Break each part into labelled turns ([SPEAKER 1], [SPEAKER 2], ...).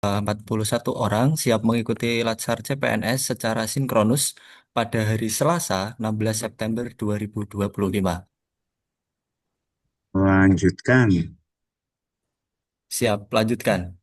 [SPEAKER 1] 41 orang siap mengikuti Latsar CPNS secara sinkronus pada hari Selasa 16 September 2025.
[SPEAKER 2] Lanjutkan.
[SPEAKER 1] Siap, lanjutkan.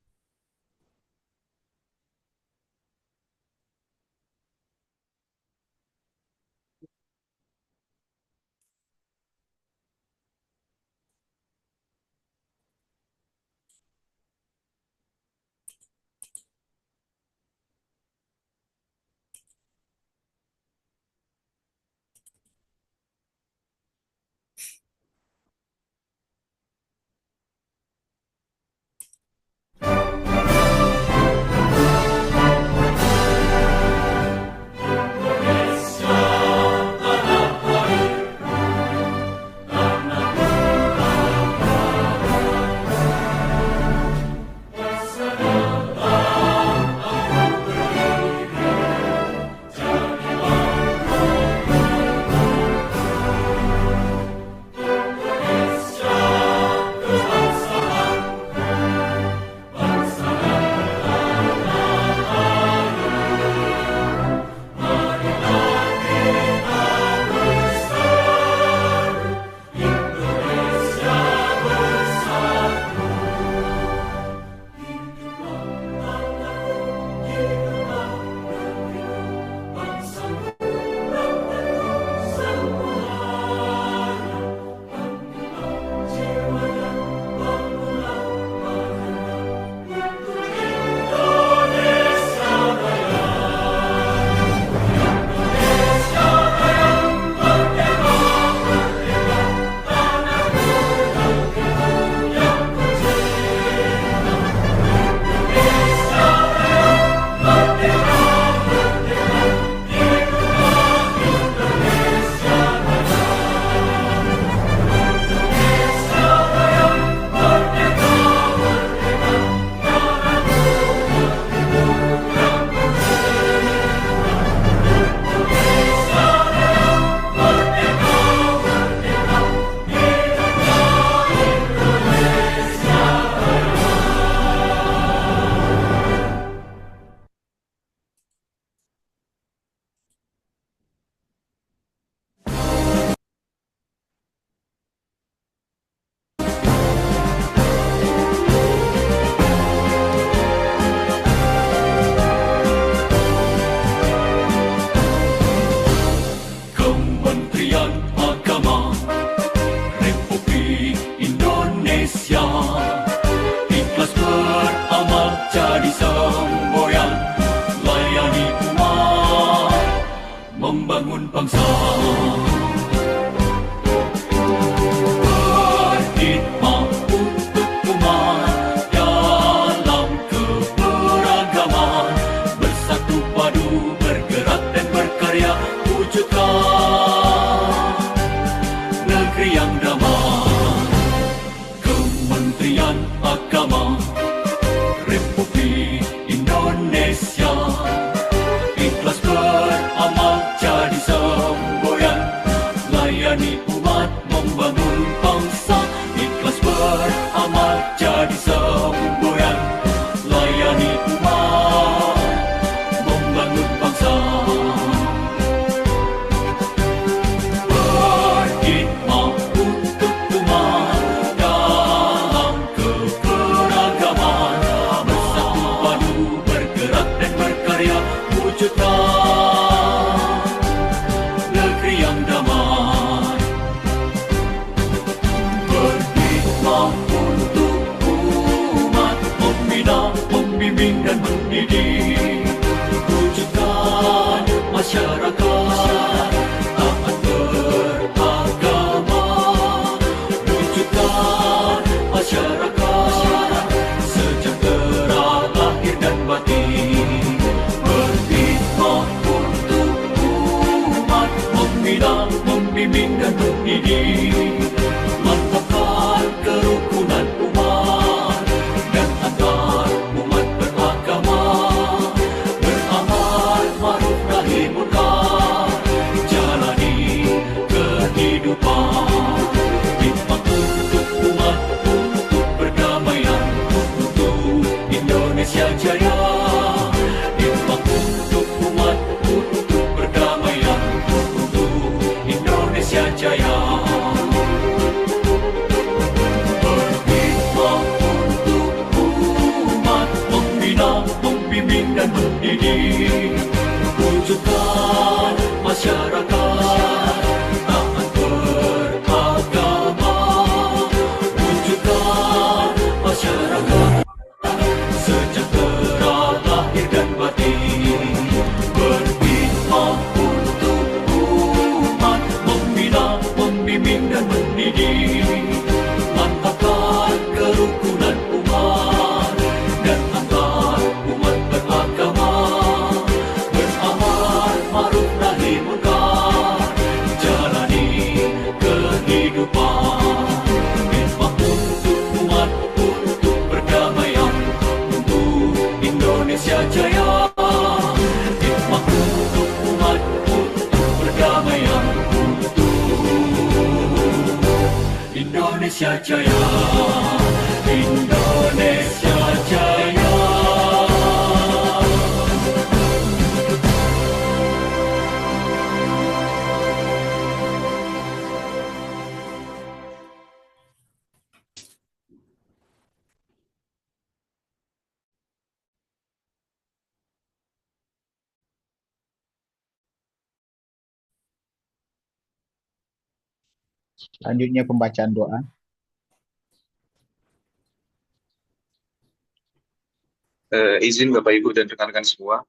[SPEAKER 3] Kementerian Agama Republik Indonesia ikhlas beramal jadi semboyan, layani umat, membangun bangsa. Berkhidmat untuk umat dalam keberagaman, bersatu padu bergerak dan berkarya, wujudkan negeri yang damai. Kementerian Agama Republik Indonesia ikhlas beramal jadi semboyan, layani umat, membangun bangsa. Ikhlas beramal jadi semboyan, layani umat, membangun bangsa. Berkhidmat untuk umat dalam keberagaman, bersatu padu bergerak dan berkarya, wujudkan negeri yang damai. Berkhidmat untuk umat, membina, membimbing dan mendidik, wujudkan masyarakat taat beragama, wujudkan masyarakat sejahtera lahir dan batin. Berkhidmat untuk umat, membina, membimbing dan mendidik, mantapkan kerukunan umat dan antar umat beragama, beramal ma'ruf nahi munkar, Indonesia Jaya, hikmah untuk umat, untuk perdamaian utuh. Indonesia Jaya, Indonesia Jaya.
[SPEAKER 2] Selanjutnya pembacaan doa.
[SPEAKER 4] Izin Bapak Ibu dan rekan-rekan semua,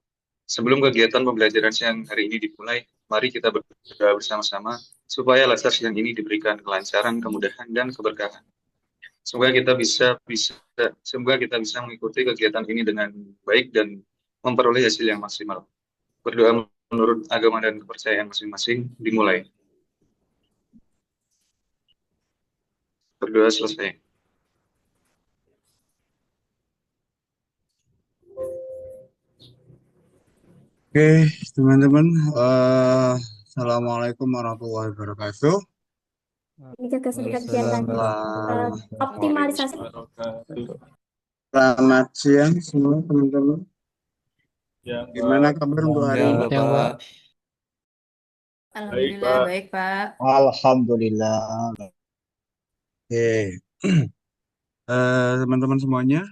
[SPEAKER 4] sebelum kegiatan pembelajaran siang hari ini dimulai, mari kita berdoa bersama-sama supaya latsar siang ini diberikan kelancaran, kemudahan, dan keberkahan. Semoga kita bisa mengikuti kegiatan ini dengan baik dan memperoleh hasil yang maksimal. Berdoa menurut agama dan kepercayaan masing-masing dimulai. Berdoa selesai.
[SPEAKER 5] Oke, teman-teman, Assalamualaikum warahmatullahi wabarakatuh.
[SPEAKER 6] Ini juga sedikit kajian lagi. Optimalisasi.
[SPEAKER 5] Selamat siang semua teman-teman. Gimana kabar untuk hari
[SPEAKER 1] Ya,
[SPEAKER 5] ini?
[SPEAKER 1] Bapak.
[SPEAKER 7] Alhamdulillah baik Pak.
[SPEAKER 2] Alhamdulillah.
[SPEAKER 5] Oke, teman-teman semuanya,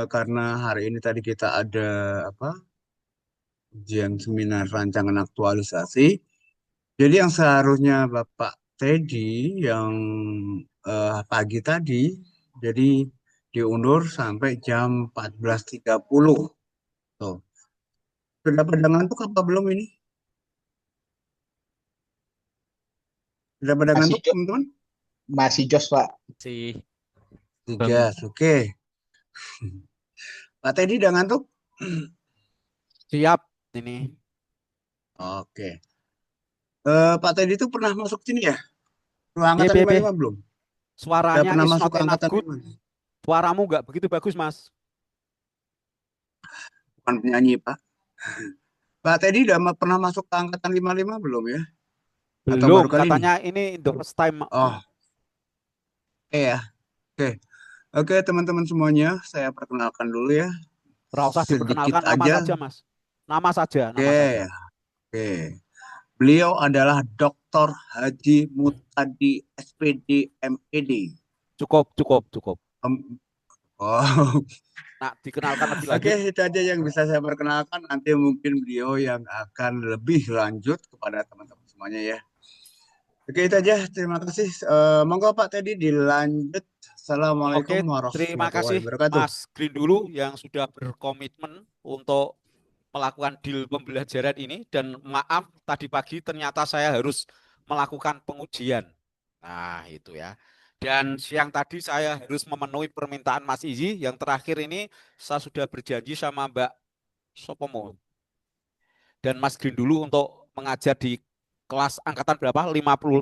[SPEAKER 5] karena hari ini tadi kita ada ujian seminar rancangan aktualisasi. Jadi yang seharusnya Bapak Teddy yang pagi tadi, jadi diundur sampai jam 14.30. Tuh. Sudah pada ngantuk apa belum ini? Sudah pada
[SPEAKER 2] Masih
[SPEAKER 5] ngantuk,
[SPEAKER 2] jo-
[SPEAKER 5] teman-teman?
[SPEAKER 2] Masih jos, Pak.
[SPEAKER 8] Si
[SPEAKER 5] Tiga, oke. Pak Teddy udah ngantuk?
[SPEAKER 8] siap ini.
[SPEAKER 5] Oke. Pak Teddy itu pernah masuk sini ya? Angkatan
[SPEAKER 8] Be.
[SPEAKER 5] 55 belum? Udah
[SPEAKER 8] Suaranya
[SPEAKER 5] pernah
[SPEAKER 8] is
[SPEAKER 5] masuk
[SPEAKER 8] not
[SPEAKER 5] ke
[SPEAKER 8] enough
[SPEAKER 5] angkatan
[SPEAKER 8] good.
[SPEAKER 5] 55?
[SPEAKER 8] Suaramu nggak begitu bagus, Mas.
[SPEAKER 5] Bukan penyanyi, Pak. Pak Teddy udah pernah masuk ke angkatan 55 belum ya? Atau
[SPEAKER 8] Belum,
[SPEAKER 5] baru kali ini?
[SPEAKER 8] katanya ini the first time.
[SPEAKER 5] Oh, ya. Oke. Oke, teman-teman semuanya, saya perkenalkan dulu ya.
[SPEAKER 8] Nggak usah
[SPEAKER 5] Sedikit
[SPEAKER 8] diperkenalkan, nama
[SPEAKER 5] aja.
[SPEAKER 8] saja, Mas. Nama saja, nama
[SPEAKER 5] Oke.
[SPEAKER 8] saja.
[SPEAKER 5] Oke. Beliau adalah Dr. Haji Mutadi SPD MED.
[SPEAKER 8] Cukup.
[SPEAKER 5] Oh,
[SPEAKER 8] Nah, dikenalkan lebih
[SPEAKER 5] oke,
[SPEAKER 8] lanjut.
[SPEAKER 5] itu aja yang bisa saya perkenalkan. Nanti mungkin beliau yang akan lebih lanjut kepada teman-teman semuanya ya. Oke, itu aja. Terima kasih. Monggo Pak Teddy dilanjut. Assalamualaikum
[SPEAKER 8] Oke, terima
[SPEAKER 5] warahmatullahi
[SPEAKER 8] kasih
[SPEAKER 5] wabarakatuh.
[SPEAKER 8] Mas Green dulu yang sudah berkomitmen untuk melakukan deal pembelajaran ini, dan maaf tadi pagi ternyata saya harus melakukan pengujian. Nah, itu ya. Dan siang tadi saya harus memenuhi permintaan Mas Izi. Yang terakhir ini saya sudah berjanji sama Mbak Sopomo dan Mas Green dulu untuk mengajar di kelas angkatan berapa? 55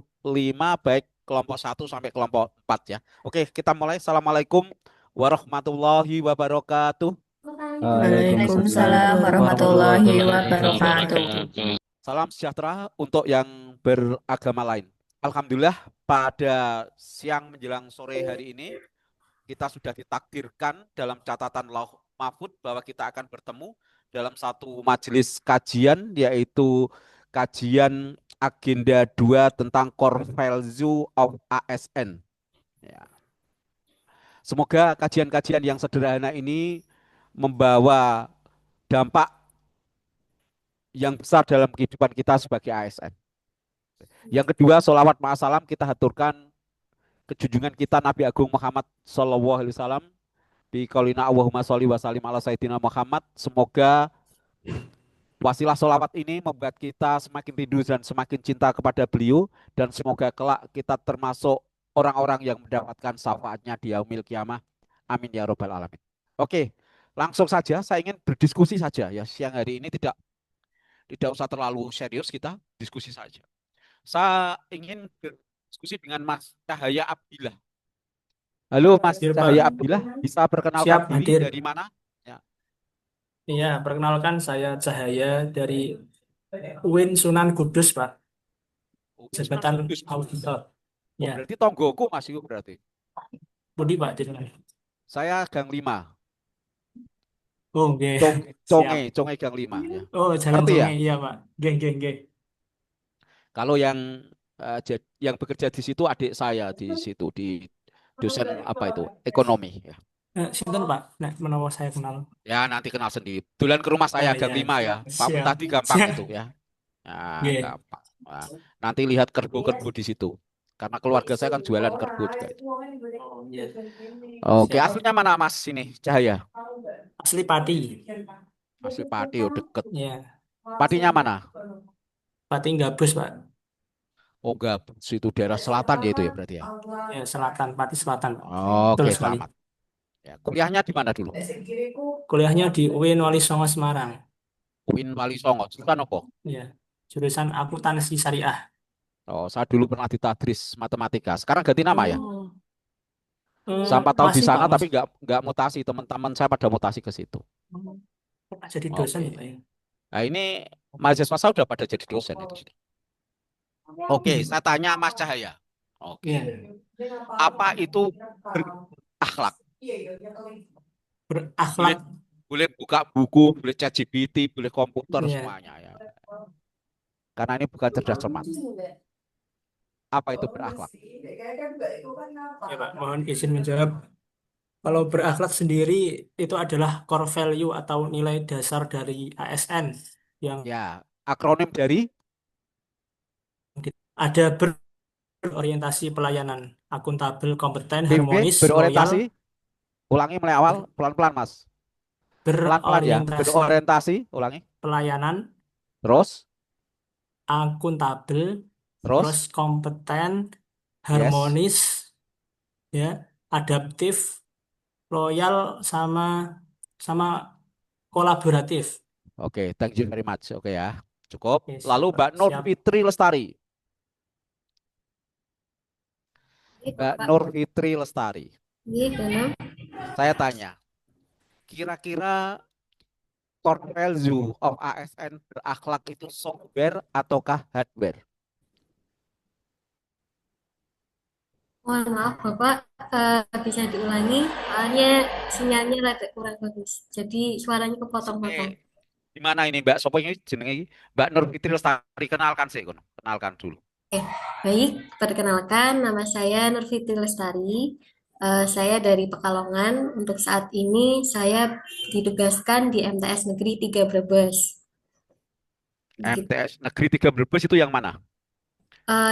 [SPEAKER 8] baik kelompok 1 sampai kelompok 4 ya. Oke, kita mulai. Assalamualaikum warahmatullahi wabarakatuh.
[SPEAKER 7] Waalaikumsalam warahmatullahi wabarakatuh.
[SPEAKER 8] Salam sejahtera untuk yang beragama lain. Alhamdulillah pada siang menjelang sore hari ini kita sudah ditakdirkan dalam catatan Lauh Mahfud bahwa kita akan bertemu dalam satu majelis kajian, yaitu kajian agenda 2 tentang core value of ASN. Ya. Semoga kajian-kajian yang sederhana ini membawa dampak yang besar dalam kehidupan kita sebagai ASN. Yang kedua, sholawat ma'asalam kita haturkan kejunjungan kita Nabi Agung Muhammad Sallallahu Alaihi Wasallam di qaulina Allahumma sholli wa sallim ala sayyidina Muhammad. Semoga wasilah sholawat ini membuat kita semakin rindu dan semakin cinta kepada beliau, dan semoga kelak kita termasuk orang-orang yang mendapatkan syafaatnya di yaumil kiamah. Amin ya robbal alamin. Oke, langsung saja saya ingin berdiskusi saja ya. Siang hari ini tidak usah terlalu serius, kita diskusi saja. Saya ingin berdiskusi dengan Mas Cahaya Abdillah. Halo Mas
[SPEAKER 3] Hadir, Pak.
[SPEAKER 8] Cahaya Abdillah, bisa perkenalkan
[SPEAKER 3] Siap,
[SPEAKER 8] diri
[SPEAKER 3] hadir.
[SPEAKER 8] dari mana? Ya.
[SPEAKER 9] Iya, perkenalkan saya Cahaya dari UIN Sunan Kudus, Pak.
[SPEAKER 8] Sunan
[SPEAKER 9] Jabatan
[SPEAKER 8] Kudus.
[SPEAKER 9] auditor.
[SPEAKER 8] Oh,
[SPEAKER 9] Ya,
[SPEAKER 8] berarti tonggoku Mas itu berarti.
[SPEAKER 9] Budi Pak. Jadi.
[SPEAKER 8] Saya Gang 5.
[SPEAKER 9] Oh, oke. Siap.
[SPEAKER 8] Conge Gang 5 ya.
[SPEAKER 9] Oh, Jalan
[SPEAKER 8] Ngerti ya?
[SPEAKER 9] Songe, iya Pak. Geng, geng, geng.
[SPEAKER 8] Kalau yang yang bekerja di situ adik saya di situ di dosen apa itu ekonomi ya.
[SPEAKER 9] Sinten Pak? Nah, menawa saya kenal.
[SPEAKER 8] Ya nanti kenal sendiri. Dolan ke rumah saya Gang
[SPEAKER 9] Ya,
[SPEAKER 8] 5 ya. Pak
[SPEAKER 9] siap.
[SPEAKER 8] Tadi gampang
[SPEAKER 9] Siap.
[SPEAKER 8] itu ya. Nah,
[SPEAKER 9] Oke.
[SPEAKER 8] gampang. Nah, nanti lihat kerbo-kerbo di situ. Karena keluarga saya kan jualan kerbo juga itu.
[SPEAKER 9] Oh, iya.
[SPEAKER 8] Oke,
[SPEAKER 9] Siap.
[SPEAKER 8] aslinya mana Mas ini? Cahaya.
[SPEAKER 9] Asli Pati.
[SPEAKER 8] Asli Pati, oh deket.
[SPEAKER 9] Ya,
[SPEAKER 8] Patinya mana?
[SPEAKER 9] Pati Gabus Pak.
[SPEAKER 8] Oh enggak, situ daerah selatan ya itu ya berarti ya.
[SPEAKER 9] Ya, Selatan, Pati Selatan Pak. Betul
[SPEAKER 8] Oke,
[SPEAKER 9] sekali.
[SPEAKER 8] selamat. Ya, kuliahnya di mana dulu?
[SPEAKER 9] Kuliahnya di UIN Wali Songo Semarang.
[SPEAKER 8] UIN Wali Songo. Jurusan apa?
[SPEAKER 9] Ya, jurusan akuntansi syariah.
[SPEAKER 8] Oh, saya dulu pernah ditadris matematika. Sekarang ganti nama ya.
[SPEAKER 9] Oh.
[SPEAKER 8] Saya 4 tahun di
[SPEAKER 9] Masih Pak,
[SPEAKER 8] sana
[SPEAKER 9] masih.
[SPEAKER 8] tapi nggak mutasi. Teman-teman saya pada mutasi ke situ.
[SPEAKER 9] Pak jadi dosen
[SPEAKER 8] Oke.
[SPEAKER 9] Pak ya.
[SPEAKER 8] Nah, ini mahasiswa saya udah pada jadi dosen itu. Oke, saya tanya Mas Cahaya. Oke.
[SPEAKER 9] Iya.
[SPEAKER 8] Apa itu berakhlak? Boleh,
[SPEAKER 9] Berakhlak.
[SPEAKER 8] boleh buka buku, boleh chat GPT, boleh komputer
[SPEAKER 9] Iya.
[SPEAKER 8] semuanya ya. Karena ini bukan cerdas cermat. Apa itu berakhlak?
[SPEAKER 9] Ya Pak, mohon izin menjawab. Kalau berakhlak sendiri itu adalah core value atau nilai dasar dari ASN yang
[SPEAKER 8] Ya, akronim dari
[SPEAKER 9] ada berorientasi pelayanan, akuntabel, kompeten,
[SPEAKER 8] BB
[SPEAKER 9] harmonis, loyal,
[SPEAKER 8] berorientasi. Ulangi mulai awal, pelan-pelan Mas. Pelan-pelan ya,
[SPEAKER 9] berorientasi
[SPEAKER 8] berorientasi, ulangi.
[SPEAKER 9] pelayanan,
[SPEAKER 8] Terus,
[SPEAKER 9] akuntabel, terus
[SPEAKER 8] terus,
[SPEAKER 9] kompeten,
[SPEAKER 8] yes.
[SPEAKER 9] harmonis, ya, adaptif, loyal, sama sama kolaboratif.
[SPEAKER 8] Oke, thank you very much. Oke ya, cukup.
[SPEAKER 9] Oke,
[SPEAKER 8] Lalu Mbak Nur
[SPEAKER 9] siap.
[SPEAKER 8] Fitri Lestari.
[SPEAKER 6] Itu,
[SPEAKER 8] Mbak
[SPEAKER 6] Pak.
[SPEAKER 8] Nur Fitri Lestari.
[SPEAKER 6] Iya, dalam.
[SPEAKER 8] Saya tanya, kira-kira core value of ASN berakhlak itu software ataukah hardware?
[SPEAKER 6] Mohon maaf, Bapak. Bisa diulangi? Soalnya sinyalnya rada kurang bagus. Jadi suaranya kepotong-potong.
[SPEAKER 8] Oke. Di mana ini Mbak? Sopo ini jenenge Mbak Nur Fitri Lestari. Kenalkan sih, kono. Kenalkan dulu.
[SPEAKER 6] Baik, perkenalkan nama saya Nurfitri Lestari. Saya dari Pekalongan. Untuk saat ini saya ditugaskan di MTS Negeri 3 Brebes.
[SPEAKER 8] MTS Negeri 3 Brebes itu yang mana?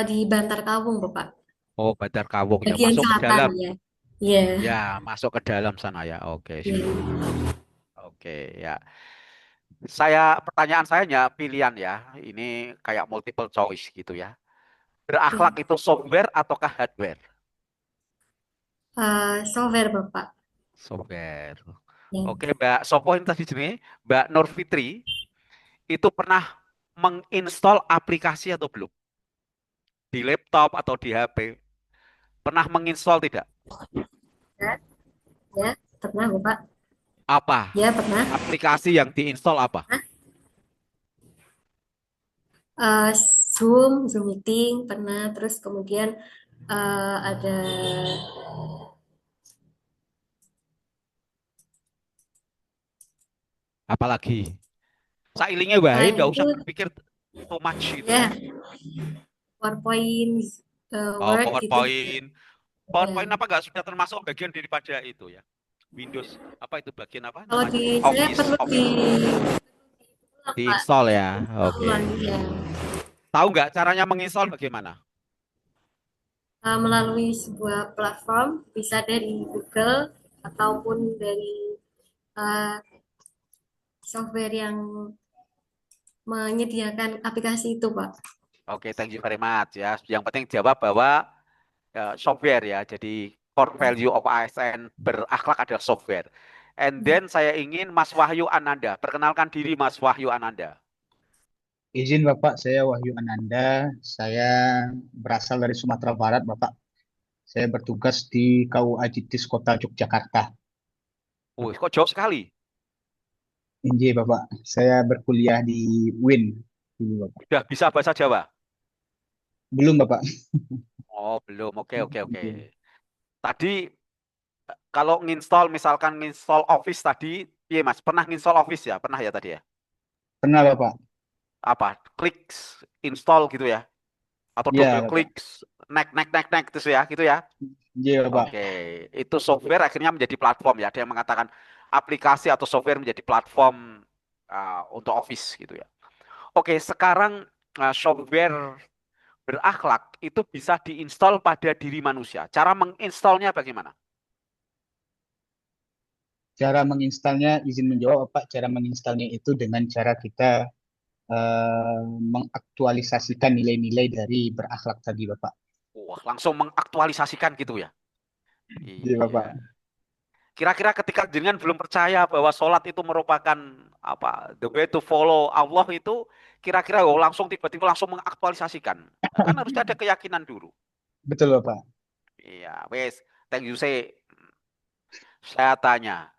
[SPEAKER 6] Di Bantar Kawung, Bapak.
[SPEAKER 8] Oh, Bandar Kawung ya.
[SPEAKER 6] Bagian
[SPEAKER 8] Masuk ke
[SPEAKER 6] selatan
[SPEAKER 8] dalam.
[SPEAKER 6] ya. Iya.
[SPEAKER 8] Ya, masuk ke dalam sana ya. Oke,
[SPEAKER 6] Iya.
[SPEAKER 8] siap. Oke, ya. Pertanyaan saya hanya pilihan ya. Ini kayak multiple choice gitu ya. Berakhlak itu software ataukah hardware?
[SPEAKER 6] Software, Bapak.
[SPEAKER 8] Software.
[SPEAKER 6] Ya.
[SPEAKER 8] Oke, Mbak Sopo ini tadi jenenge Mbak Nur Fitri itu pernah menginstal aplikasi atau belum? Di laptop atau di HP? Pernah menginstal tidak?
[SPEAKER 6] Ya, pernah, Bapak.
[SPEAKER 8] Apa?
[SPEAKER 6] Ya, pernah.
[SPEAKER 8] Aplikasi yang diinstal apa?
[SPEAKER 6] Zoom meeting pernah. Terus kemudian ada
[SPEAKER 8] Apalagi? Sailingnya wae, nggak usah
[SPEAKER 6] itu
[SPEAKER 8] berpikir too much gitu.
[SPEAKER 6] ya PowerPoint,
[SPEAKER 8] Oh,
[SPEAKER 6] Word gitu.
[SPEAKER 8] PowerPoint. PowerPoint
[SPEAKER 6] Ya.
[SPEAKER 8] apa nggak sudah termasuk bagian daripada itu ya? Windows apa itu bagian apa
[SPEAKER 6] Kalau
[SPEAKER 8] namanya?
[SPEAKER 6] di saya
[SPEAKER 8] Office,
[SPEAKER 6] perlu Pak,
[SPEAKER 8] diinstal ya. Oke.
[SPEAKER 6] ulang ya.
[SPEAKER 8] Tahu nggak caranya menginstal bagaimana?
[SPEAKER 6] Melalui sebuah platform, bisa dari Google ataupun dari uh, software yang menyediakan aplikasi itu, Pak.
[SPEAKER 8] Oke, thank you very much ya. Yang penting jawab bahwa software ya. Jadi core value of ASN berakhlak adalah software. And then saya ingin Mas Wahyu Ananda. Perkenalkan diri Mas Wahyu Ananda.
[SPEAKER 2] Izin Bapak, saya Wahyu Ananda. Saya berasal dari Sumatera Barat, Bapak. Saya bertugas di KUA Jitis Kota Yogyakarta.
[SPEAKER 8] Kok jauh sekali?
[SPEAKER 2] Inji Bapak, saya berkuliah di UIN dulu Bapak.
[SPEAKER 8] Sudah bisa bahasa Jawa?
[SPEAKER 2] Belum Bapak.
[SPEAKER 8] Oh, belum. Oke, oke, oke.
[SPEAKER 2] Belum.
[SPEAKER 8] Tadi kalau nginstall, misalkan nginstall Office tadi, iya Mas, pernah nginstall Office ya? Pernah ya tadi ya?
[SPEAKER 2] Pernah Bapak?
[SPEAKER 8] Apa? Klik install gitu ya? Atau
[SPEAKER 2] Iya
[SPEAKER 8] double
[SPEAKER 2] Bapak.
[SPEAKER 8] klik, next gitu ya? Gitu ya?
[SPEAKER 2] Iya Bapak.
[SPEAKER 8] Oke, itu software akhirnya menjadi platform ya. Ada yang mengatakan aplikasi atau software menjadi platform untuk Office gitu ya. Oke, sekarang software berakhlak itu bisa diinstal pada diri manusia. Cara menginstalnya bagaimana?
[SPEAKER 2] Cara menginstalnya, izin menjawab Bapak, cara menginstalnya itu dengan cara kita mengaktualisasikan nilai-nilai dari berakhlak tadi Bapak.
[SPEAKER 8] Wah, langsung mengaktualisasikan gitu ya.
[SPEAKER 2] Iya Bapak.
[SPEAKER 8] Iya. Kira-kira ketika jenengan belum percaya bahwa sholat itu merupakan apa, the way to follow Allah itu, kira-kira langsung tiba-tiba langsung mengaktualisasikan. Kan harus ada keyakinan dulu.
[SPEAKER 2] Betul Bapak.
[SPEAKER 8] Iya, wes. Thank you say. Saya tanya,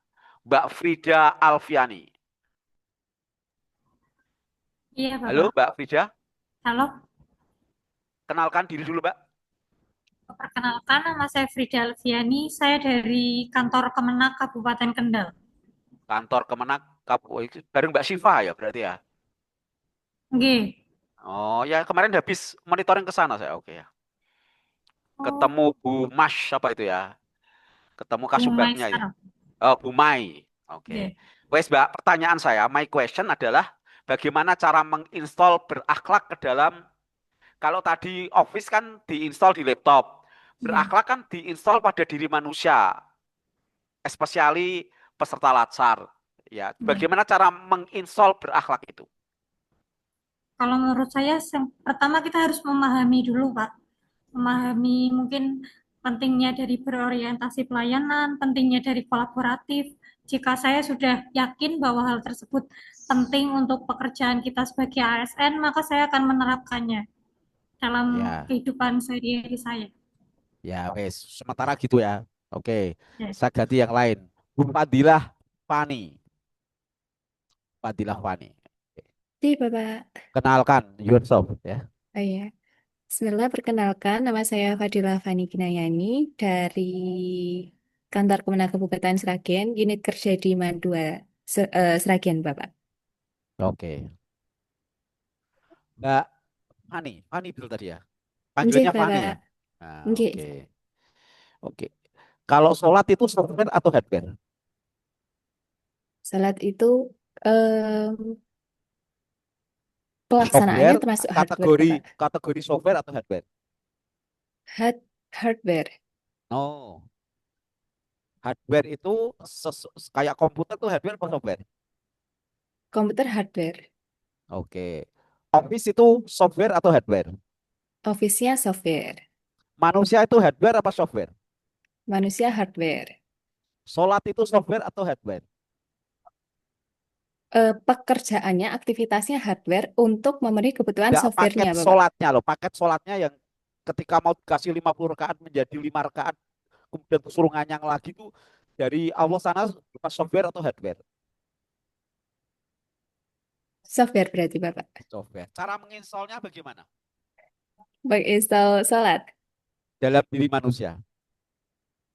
[SPEAKER 8] Mbak Frida Alfiani.
[SPEAKER 10] Iya,
[SPEAKER 8] Halo,
[SPEAKER 10] Bapak.
[SPEAKER 8] Mbak Frida.
[SPEAKER 10] Halo,
[SPEAKER 8] Kenalkan diri dulu, Mbak.
[SPEAKER 10] perkenalkan nama saya Frida Alfiani. Saya dari kantor Kemenak Kabupaten Kendal.
[SPEAKER 8] Kantor Kemenak, bareng Mbak Siva ya berarti ya.
[SPEAKER 10] Oke.
[SPEAKER 8] Oh ya, kemarin habis monitoring ke sana saya. Oke ya.
[SPEAKER 10] Oh,
[SPEAKER 8] Ketemu Bu Mas apa itu ya? Ketemu
[SPEAKER 10] Bu
[SPEAKER 8] Kasubagnya ya.
[SPEAKER 10] Maisar.
[SPEAKER 8] Oh, Bu Mai. Oke.
[SPEAKER 10] Oke.
[SPEAKER 8] Wes, Mbak, pertanyaan saya, my question adalah bagaimana cara menginstal berakhlak ke dalam, kalau tadi Office kan diinstal di laptop.
[SPEAKER 10] Iya.
[SPEAKER 8] Berakhlak kan diinstal pada diri manusia, especially peserta latsar. Ya,
[SPEAKER 10] Iya.
[SPEAKER 8] bagaimana cara menginstal berakhlak itu?
[SPEAKER 10] Kalau menurut saya, yang pertama kita harus memahami dulu, Pak. Memahami mungkin pentingnya dari berorientasi pelayanan, pentingnya dari kolaboratif. Jika saya sudah yakin bahwa hal tersebut penting untuk pekerjaan kita sebagai ASN, maka saya akan menerapkannya dalam
[SPEAKER 8] Ya,
[SPEAKER 10] kehidupan sehari-hari saya.
[SPEAKER 8] ya, wes. Sementara gitu ya. Oke,
[SPEAKER 10] Ya.
[SPEAKER 8] saya ganti yang lain. Bu Fadilah Fani. Fadilah Fani.
[SPEAKER 11] Iya, Bapak.
[SPEAKER 8] Kenalkan yourself ya.
[SPEAKER 11] Oh iya. Bismillah, perkenalkan, nama saya Fadila Fani Ginayani dari Kantor Kemenak Kabupaten Sragen, unit kerja di Mandua, Sragen, Bapak.
[SPEAKER 8] Oke. Mbak Fani, Fani betul tadi ya.
[SPEAKER 11] Nggih,
[SPEAKER 8] Panggilannya Fani ya.
[SPEAKER 11] Bapak.
[SPEAKER 8] Nah,
[SPEAKER 11] Nggih.
[SPEAKER 8] oke. Oke. Kalau sholat itu software atau hardware?
[SPEAKER 11] Salat itu em, pelaksanaannya
[SPEAKER 8] Software
[SPEAKER 11] termasuk hardware,
[SPEAKER 8] kategori
[SPEAKER 11] Bapak.
[SPEAKER 8] kategori software atau hardware?
[SPEAKER 11] Hardware.
[SPEAKER 8] No. Hardware itu kayak komputer tuh hardware atau software?
[SPEAKER 11] Komputer hardware.
[SPEAKER 8] Oke. Office itu software atau hardware?
[SPEAKER 11] Office-nya software.
[SPEAKER 8] Manusia itu hardware apa software?
[SPEAKER 11] Manusia hardware.
[SPEAKER 8] Sholat itu software atau hardware?
[SPEAKER 11] Pekerjaannya, aktivitasnya hardware untuk memenuhi kebutuhan
[SPEAKER 8] Enggak, paket
[SPEAKER 11] software-nya, Bapak.
[SPEAKER 8] sholatnya loh. Paket sholatnya yang ketika mau dikasih 50 rakaat menjadi 5 rakaat, kemudian suruh nganyang lagi tuh dari Allah sana berupa software atau hardware?
[SPEAKER 11] Software berarti, Bapak.
[SPEAKER 8] Software. Cara menginstalnya bagaimana?
[SPEAKER 11] Menginstal salat.
[SPEAKER 8] Dalam diri manusia.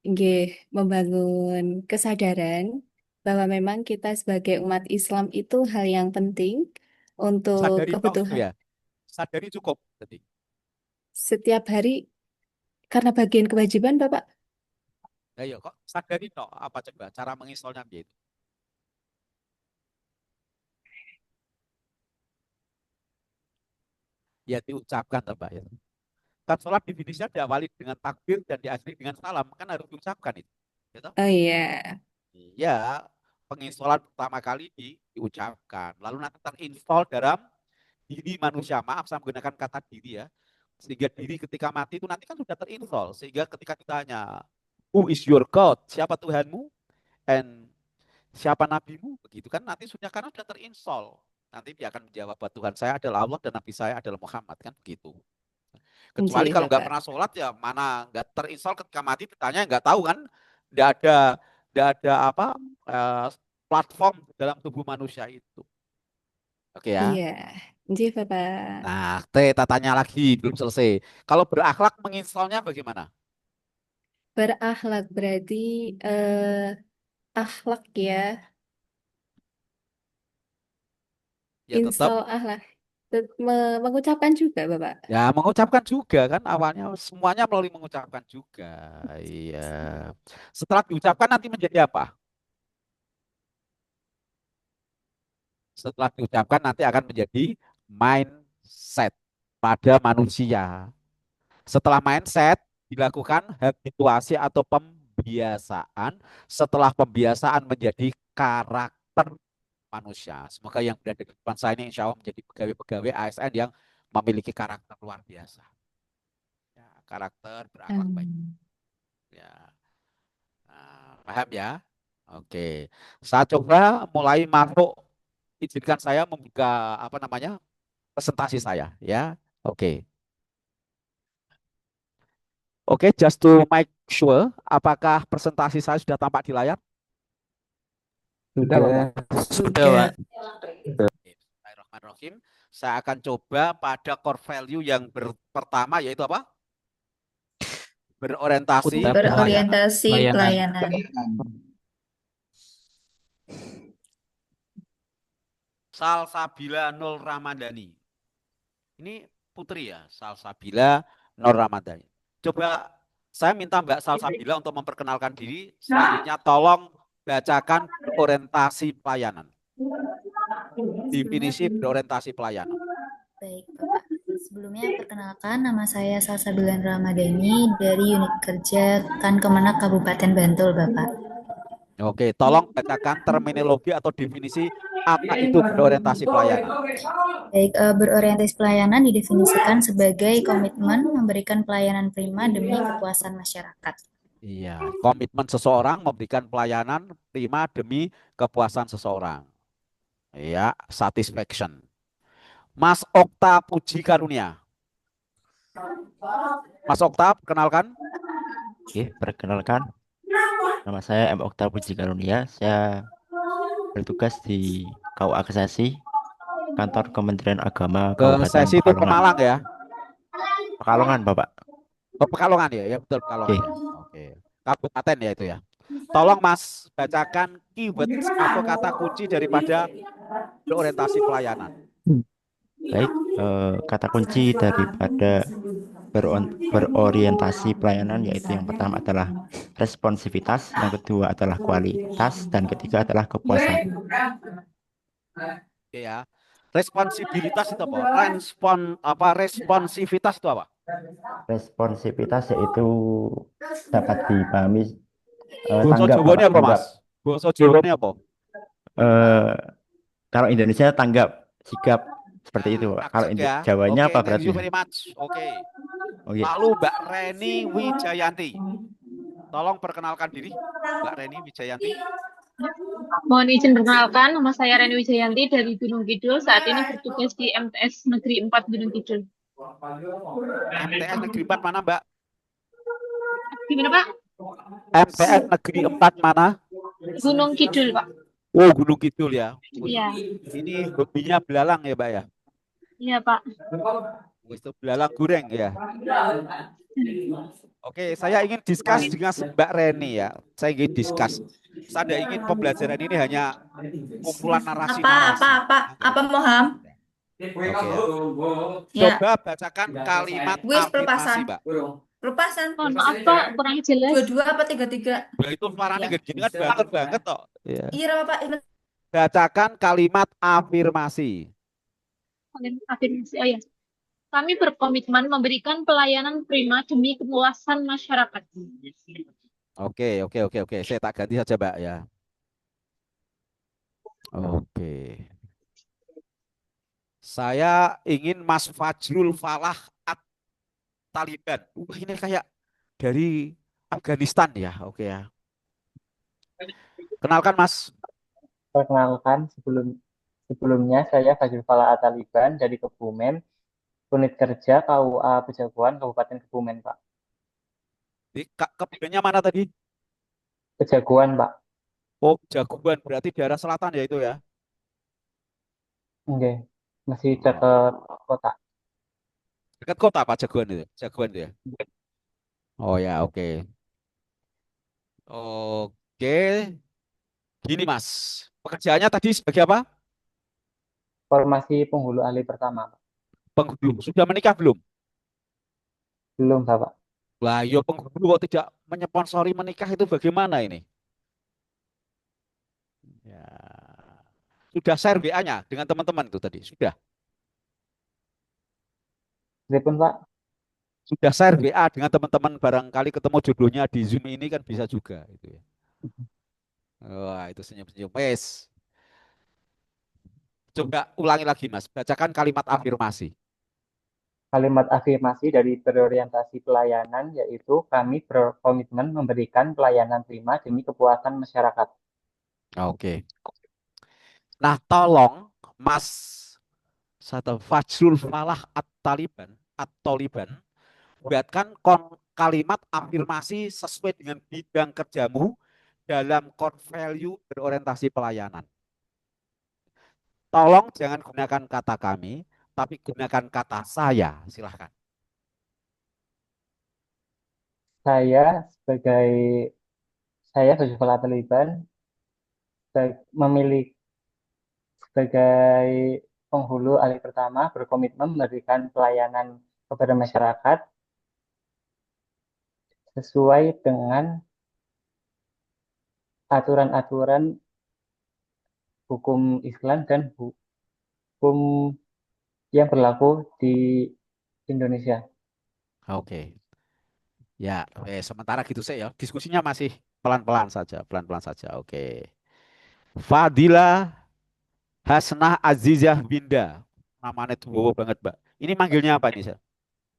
[SPEAKER 11] Nggih, membangun kesadaran bahwa memang kita sebagai umat Islam itu hal yang penting untuk
[SPEAKER 8] Sadari toh gitu
[SPEAKER 11] kebutuhan
[SPEAKER 8] ya. Sadari cukup. Jadi,
[SPEAKER 11] setiap hari karena bagian kewajiban, Bapak.
[SPEAKER 8] ayo kok sadari toh apa coba cara menginstalnya gitu. Ya diucapkan toh, Pak ya. Kan sholat definisinya diawali dengan takbir dan diakhiri dengan salam, kan harus diucapkan itu. Gitu?
[SPEAKER 11] Oh iya,
[SPEAKER 8] Iya, penginstalan pertama kali diucapkan, lalu nanti terinstall dalam diri manusia. Maaf, saya menggunakan kata diri ya. Sehingga diri ketika mati itu nanti kan sudah terinstall. Sehingga ketika ditanya, who is your God? Siapa Tuhanmu? And siapa nabimu? Begitu kan nanti sudah, karena sudah terinstall. Nanti dia akan menjawab bahwa Tuhan saya adalah Allah dan Nabi saya adalah Muhammad, kan begitu. Kecuali
[SPEAKER 11] nggih,
[SPEAKER 8] kalau nggak
[SPEAKER 11] Bapak.
[SPEAKER 8] pernah sholat ya mana nggak terinstall, ketika mati ditanya nggak tahu kan, nggak ada apa, platform dalam tubuh manusia itu. Oke ya.
[SPEAKER 11] Iya, nggih Bapak.
[SPEAKER 8] Nah, tak tanya lagi, belum selesai. Kalau berakhlak menginstalnya bagaimana?
[SPEAKER 11] Berakhlak berarti eh akhlak ya,
[SPEAKER 8] Ya tetap,
[SPEAKER 11] install akhlak. Mengucapkan juga Bapak.
[SPEAKER 8] ya mengucapkan juga kan awalnya semuanya melalui mengucapkan juga. Iya. Setelah diucapkan nanti menjadi apa? Setelah diucapkan nanti akan menjadi mindset pada manusia. Setelah mindset dilakukan habituasi atau pembiasaan. Setelah pembiasaan menjadi karakter manusia. Semoga yang berada di depan saya ini insya Allah menjadi pegawai-pegawai ASN yang memiliki karakter luar biasa. Ya, karakter berakhlak baik. Ya, paham ya? Oke, saya coba mulai masuk. Izinkan saya membuka apa namanya presentasi saya, ya. Oke, oke, just to make sure, apakah presentasi saya sudah tampak di layar? Sudah, Bapak.
[SPEAKER 1] Sudah, Pak.
[SPEAKER 8] Bismillahirrahmanirrahim. Saya akan coba pada core value yang pertama yaitu apa? Berorientasi
[SPEAKER 7] Berorientasi pelayanan.
[SPEAKER 8] Salsabila Nur Ramadhani. Ini putri ya, Salsabila Nur Ramadhani. Coba saya minta Mbak Salsabila untuk memperkenalkan diri. Selanjutnya tolong bacakan orientasi pelayanan. Definisi berorientasi pelayanan.
[SPEAKER 12] Baik, Bapak. Sebelumnya perkenalkan, nama saya Salsabila Ramadhani dari Unit Kerja Kemenak Kabupaten Bantul, Bapak.
[SPEAKER 8] Oke, tolong bacakan terminologi atau definisi apa itu berorientasi pelayanan.
[SPEAKER 12] Baik, berorientasi pelayanan didefinisikan sebagai komitmen memberikan pelayanan prima demi kepuasan masyarakat.
[SPEAKER 8] Iya, komitmen seseorang memberikan pelayanan prima demi kepuasan seseorang. Iya, satisfaction. Mas Okta Puji Karunia. Mas Okta, perkenalkan.
[SPEAKER 13] Oke, perkenalkan. Nama saya M. Okta Puji Karunia. Saya bertugas di KUA Kesesi, Kantor Kementerian Agama Kabupaten
[SPEAKER 8] Kesesi itu Pemalang ya?
[SPEAKER 13] Pekalongan, Bapak.
[SPEAKER 8] Oh, Pekalongan ya, ya betul Pekalongan. Ya. Oke. Kabupaten ya itu ya. Tolong Mas bacakan keyword atau kata kunci daripada berorientasi pelayanan.
[SPEAKER 13] Baik, kata kunci daripada berorientasi pelayanan yaitu yang pertama adalah responsivitas, yang kedua adalah kualitas, dan ketiga adalah kepuasan.
[SPEAKER 8] Oke ya. Responsibilitas itu apa? Responsivitas itu apa?
[SPEAKER 13] Responsivitas yaitu dapat dipahami
[SPEAKER 8] Bahasa Jawanya apa, Mas? Bahasa Jawanya apa?
[SPEAKER 13] Kalau Indonesia tanggap, sikap seperti itu, Pak. Kalau
[SPEAKER 8] ya.
[SPEAKER 13] Jawanya
[SPEAKER 8] Okay,
[SPEAKER 13] apa berarti?
[SPEAKER 8] Thank you very much. Oke. Lalu Mbak Reni Wijayanti. Tolong perkenalkan diri, Mbak Reni Wijayanti.
[SPEAKER 14] Mohon izin perkenalkan, nama saya Reni Wijayanti dari Gunung Kidul. Saat ini bertugas di MTS Negeri 4 Gunung Kidul.
[SPEAKER 8] MTS Negeri 4 mana, Mbak?
[SPEAKER 14] Gimana, Pak?
[SPEAKER 8] MTS Negeri 4 mana?
[SPEAKER 14] Gunung Kidul, Pak.
[SPEAKER 8] Oh, Gunung Kidul ya.
[SPEAKER 14] Iya.
[SPEAKER 8] Ini hobinya belalang ya, Mbak ya?
[SPEAKER 14] Iya, Pak.
[SPEAKER 8] Itu belalang goreng ya. Oke, saya ingin discuss dengan Mbak Reni ya. Saya ingin discuss. Saya ingin pembelajaran ini hanya kumpulan narasi-narasi.
[SPEAKER 7] Apa Moham?
[SPEAKER 8] Oke.
[SPEAKER 7] Ya.
[SPEAKER 8] Coba bacakan kalimat afirmasi, Mbak.
[SPEAKER 7] Lepasan.
[SPEAKER 14] Oh, maaf, Pak, kurang jelas.
[SPEAKER 7] 22 apa 33?
[SPEAKER 8] Nah, itu suaranya gede banget toh.
[SPEAKER 7] Iya, Pak.
[SPEAKER 8] Bacakan kalimat afirmasi.
[SPEAKER 14] Afirmasi. Oh ya. Kami berkomitmen memberikan pelayanan prima demi kepuasan masyarakat.
[SPEAKER 8] Oke. Saya tak ganti saja, Mbak ya. Oke. Saya ingin Mas Fajrul Falah Taliban. Ini kayak dari Afghanistan ya. Oke ya. Kenalkan Mas.
[SPEAKER 15] Perkenalkan, sebelumnya saya Fajrul Falah Taliban dari Kebumen, Unit Kerja KUA Pejaguan Kabupaten Kebumen, Pak.
[SPEAKER 8] Di Kebumennya mana tadi?
[SPEAKER 15] Pejaguan, Pak.
[SPEAKER 8] Oh, Jagoan berarti daerah selatan ya itu ya.
[SPEAKER 15] Oke, masih
[SPEAKER 8] Oh,
[SPEAKER 15] dekat kota.
[SPEAKER 8] dekat kota Pak Jagoan itu. Jagoan itu ya. Oh ya, oke. Oke, gini Mas. Pekerjaannya tadi sebagai apa?
[SPEAKER 15] Formasi penghulu ahli pertama, Pak.
[SPEAKER 8] Penghulu. Sudah menikah belum?
[SPEAKER 15] Belum, Bapak.
[SPEAKER 8] Lah, yo penghulu kok tidak menyponsori menikah itu bagaimana ini? Ya. Sudah share WA-nya dengan teman-teman itu tadi.
[SPEAKER 15] Meskipun, Pak,
[SPEAKER 8] Sudah share WA dengan teman-teman barangkali ketemu jodohnya di Zoom ini kan bisa juga itu ya. Wah, itu senyum-senyum. Wes. Coba ulangi lagi Mas. Bacakan kalimat afirmasi.
[SPEAKER 15] kalimat afirmasi dari berorientasi pelayanan yaitu kami berkomitmen memberikan pelayanan prima demi kepuasan masyarakat.
[SPEAKER 8] Oke. Nah, tolong Mas Fajrul Falah At-Taliban buatkan kalimat afirmasi sesuai dengan bidang kerjamu dalam core value berorientasi pelayanan. Tolong jangan gunakan kata kami, tapi gunakan kata saya. Silahkan.
[SPEAKER 15] Saya sebagai saya sebagai kepala Taliban memilih sebagai penghulu ahli pertama berkomitmen memberikan pelayanan kepada masyarakat sesuai dengan aturan-aturan hukum Islam dan hukum yang berlaku di Indonesia.
[SPEAKER 8] Oke. Ya, sementara gitu saya ya. Diskusinya masih pelan-pelan saja, pelan-pelan saja. Oke. Fadila Hasnah Azizah Binda. Namanya tuh wow banget, Mbak. Ini manggilnya apa nih, Sir?